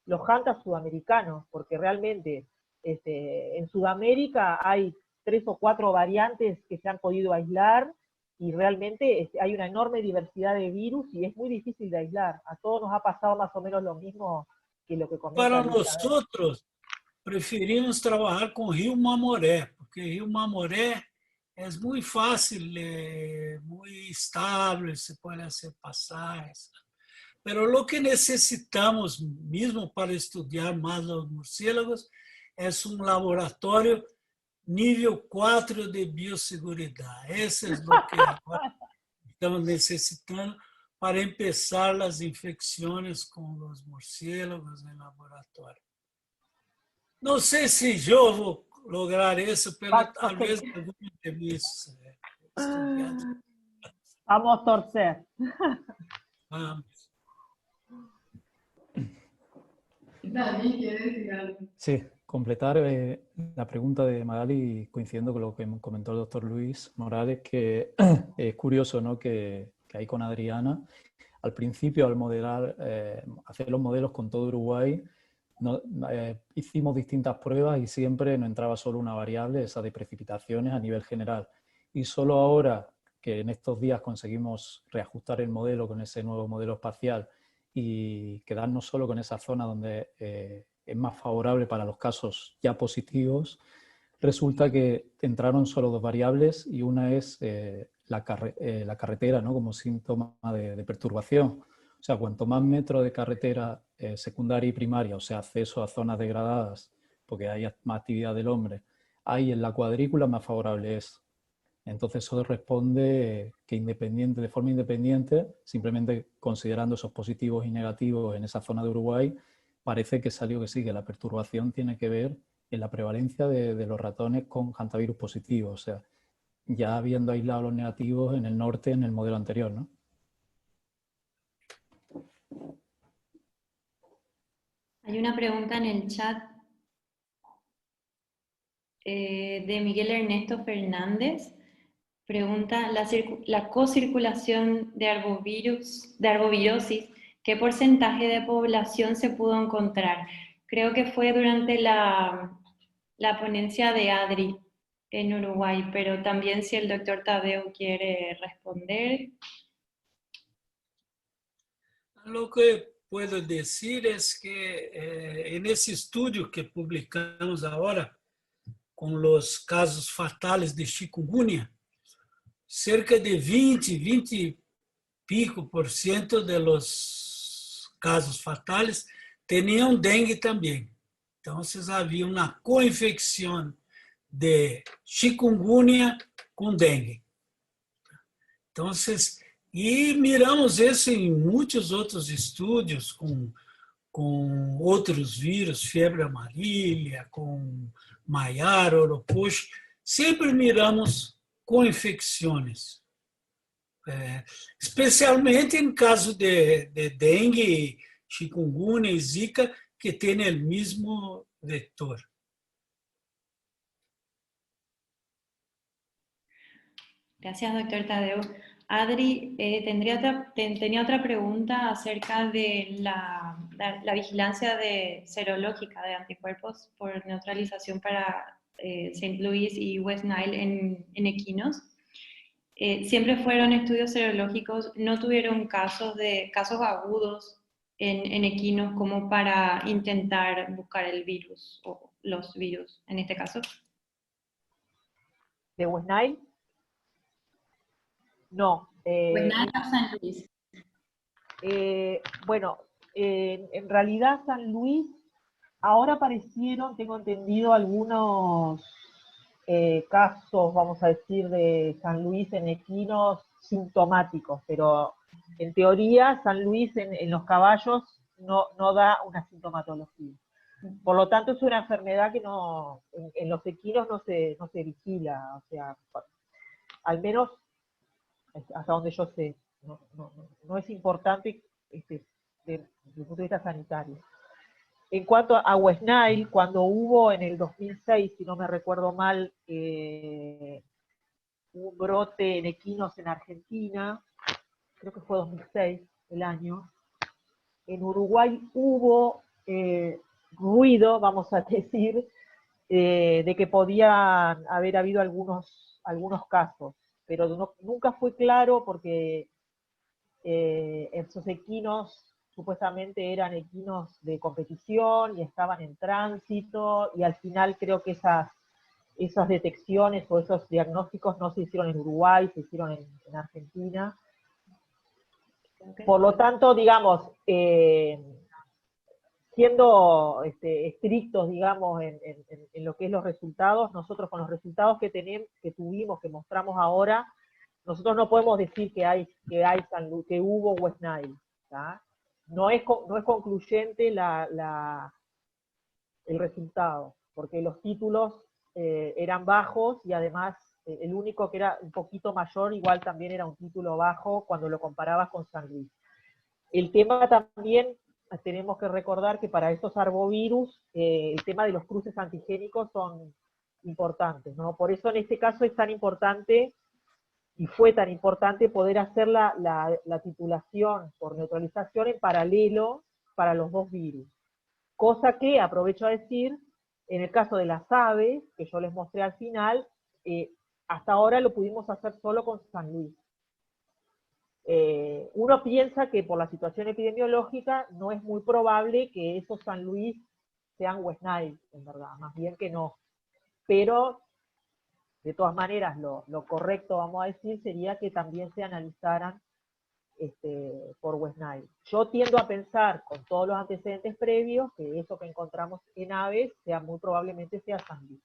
los hantas sudamericanos, porque realmente en Sudamérica hay 3 o 4 variantes que se han podido aislar, y realmente hay una enorme diversidad de virus y es muy difícil de aislar. A todos nos ha pasado más o menos lo mismo que lo que comenta.
Para nosotros, preferimos trabajar con río Mamoré, porque río Mamoré es muy fácil, muy estable, se puede hacer pasajes. Pero lo que necesitamos mismo para estudiar más los murciélagos es un laboratorio nivel 4 de bioseguridad. Eso es lo que ahora estamos necesitando para empezar las infecciones con los murciélagos en laboratorio. No sé si yo voy a lograr eso, pero tal vez algunos de mis estudiantes.
Vamos a torcer.
Vamos.
Dani, ¿quiere decir algo?
Sí, completar la pregunta de Magali, coincidiendo con lo que comentó el doctor Luis Morales, que es curioso, ¿no?, que ahí con Adriana, al principio, al modelar, hacer los modelos con todo Uruguay, hicimos distintas pruebas y siempre nos entraba solo una variable, esa de precipitaciones a nivel general. Y solo ahora que en estos días conseguimos reajustar el modelo con ese nuevo modelo espacial y quedarnos solo con esa zona donde es más favorable para los casos ya positivos, resulta que entraron solo dos variables y una es la carretera, ¿no?, como síntoma de perturbación. O sea, cuanto más metros de carretera secundaria y primaria, o sea, acceso a zonas degradadas, porque hay más actividad del hombre, hay en la cuadrícula, más favorable es. Entonces eso responde que de forma independiente, simplemente considerando esos positivos y negativos en esa zona de Uruguay, parece que salió que sí, que la perturbación tiene que ver en la prevalencia de los ratones con hantavirus positivo, o sea, ya habiendo aislado los negativos en el norte en el modelo anterior, ¿no?
Hay una pregunta en el chat de Miguel Ernesto Fernández. Pregunta, la cocirculación de arbovirosis, ¿qué porcentaje de población se pudo encontrar? Creo que fue durante la ponencia de ADRI en Uruguay, pero también si el doctor Tadeo quiere responder.
Lo que puedo decir es que en ese estudio que publicamos ahora con los casos fatales de chikungunya, cerca de 20 y pico por ciento de los casos fatales tenían dengue también. Entonces había una coinfección de chikungunya con dengue. Entonces, y miramos eso en muchos otros estudios con outros vírus, febre amarilla, com Maiara, Oropush, sempre miramos com infecções. Especialmente em caso de dengue, chikungunya e zika, que tem o mesmo vector.
Gracias, doctor Tadeo. Adri, tenía otra pregunta acerca de la vigilancia serológica de anticuerpos por neutralización para St. Louis y West Nile en equinos. Siempre fueron estudios serológicos, no tuvieron casos agudos en equinos como para intentar buscar el virus o los virus en este caso.
¿De West Nile? No.
West Nile o San Luis.
Bueno, en realidad San Luis, ahora aparecieron, tengo entendido, algunos casos, vamos a decir, de San Luis en equinos sintomáticos, pero en teoría San Luis en los caballos no da una sintomatología. Por lo tanto, es una enfermedad que en los equinos no se vigila, o sea, al menos hasta donde yo sé, no es importante desde el punto de vista sanitario. En cuanto a West Nile, cuando hubo en el 2006, si no me recuerdo mal, un brote en equinos en Argentina, creo que fue 2006 el año, en Uruguay hubo ruido, vamos a decir, de que podían haber habido algunos casos, pero nunca fue claro porque esos equinos supuestamente eran equinos de competición y estaban en tránsito, y al final creo que esas detecciones o esos diagnósticos no se hicieron en Uruguay, se hicieron en Argentina. Okay. Por lo tanto, digamos, siendo estrictos, digamos, en lo que es los resultados, nosotros con los resultados que tuvimos, que mostramos ahora, nosotros no podemos decir que hubo West Nile, ¿tá? No es concluyente el resultado, porque los títulos eran bajos y además el único que era un poquito mayor igual también era un título bajo cuando lo comparabas con San Luis. El tema también, tenemos que recordar que para estos arbovirus el tema de los cruces antigénicos son importantes, ¿no? Por eso en este caso es tan importante y fue tan importante poder hacer la titulación por neutralización en paralelo para los dos virus. Cosa que, aprovecho a decir, en el caso de las aves, que yo les mostré al final, hasta ahora lo pudimos hacer solo con San Luis. Uno piensa que por la situación epidemiológica no es muy probable que esos San Luis sean West Nile, en verdad, más bien que no. Pero, de todas maneras, lo correcto, vamos a decir, sería que también se analizaran por West Nile. Yo tiendo a pensar, con todos los antecedentes previos, que eso que encontramos en aves muy probablemente sea San Luis.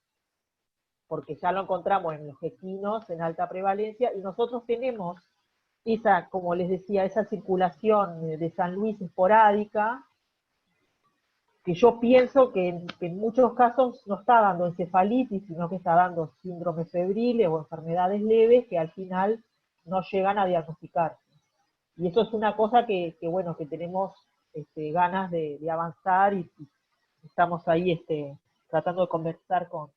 Porque ya lo encontramos en los equinos en alta prevalencia, y nosotros tenemos esa, como les decía, esa circulación de San Luis esporádica, que yo pienso que en muchos casos no está dando encefalitis, sino que está dando síndromes febriles o enfermedades leves que al final no llegan a diagnosticarse. Y eso es una cosa que bueno, que tenemos ganas de avanzar y estamos ahí tratando de conversar con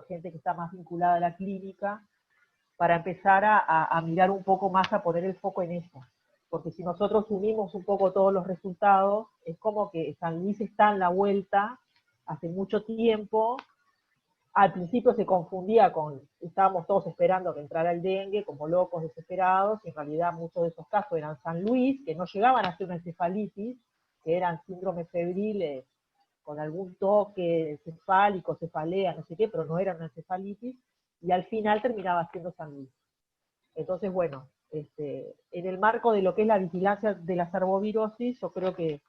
gente que está más vinculada a la clínica para empezar a mirar un poco más, a poner el foco en eso. Porque si nosotros unimos un poco todos los resultados, es como que San Luis está en la vuelta hace mucho tiempo. Al principio se confundía estábamos todos esperando que entrara el dengue, como locos, desesperados, y en realidad muchos de esos casos eran San Luis, que no llegaban a ser una encefalitis, que eran síndromes febriles con algún toque cefálico, cefalea, no sé qué, pero no era una encefalitis, y al final terminaba siendo San Luis. Entonces, bueno, en el marco de lo que es la vigilancia de las arbovirosis, yo creo que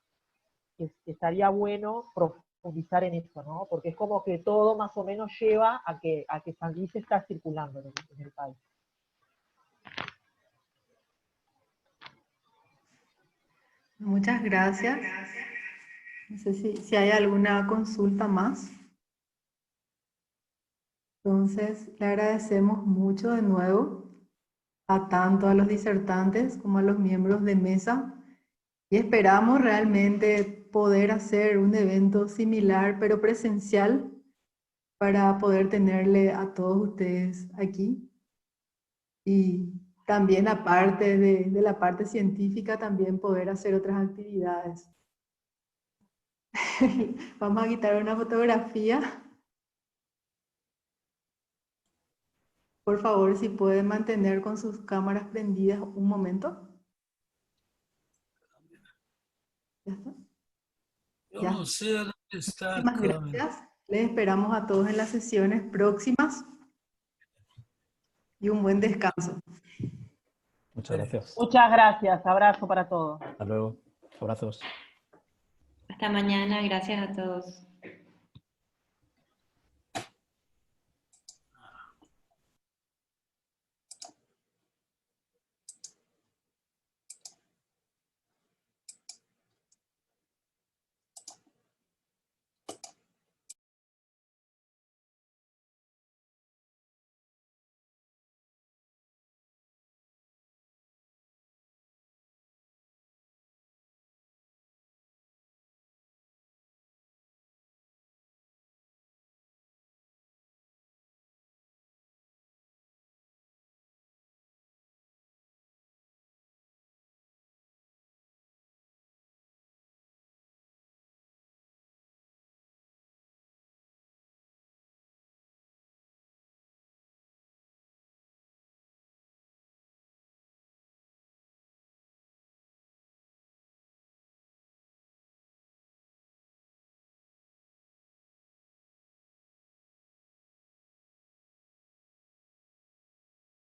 estaría bueno profundizar en eso, ¿no? Porque es como que todo más o menos lleva a que San Luis está circulando en el país.
Muchas gracias. No sé si hay alguna consulta más. Entonces, le agradecemos mucho de nuevo tanto a los disertantes como a los miembros de mesa, y esperamos realmente poder hacer un evento similar, pero presencial, para poder tenerle a todos ustedes aquí. Y también, aparte de la parte científica, también poder hacer otras actividades. Vamos a quitar una fotografía. Por favor, si pueden mantener con sus cámaras prendidas un momento. ¿Ya está?
Yo no sé dónde está.
Muchísimas gracias. Les esperamos a todos en las sesiones próximas y un buen descanso.
Muchas gracias.
Muchas gracias. Abrazo para todos.
Hasta luego. Abrazos.
Hasta mañana, gracias a todos.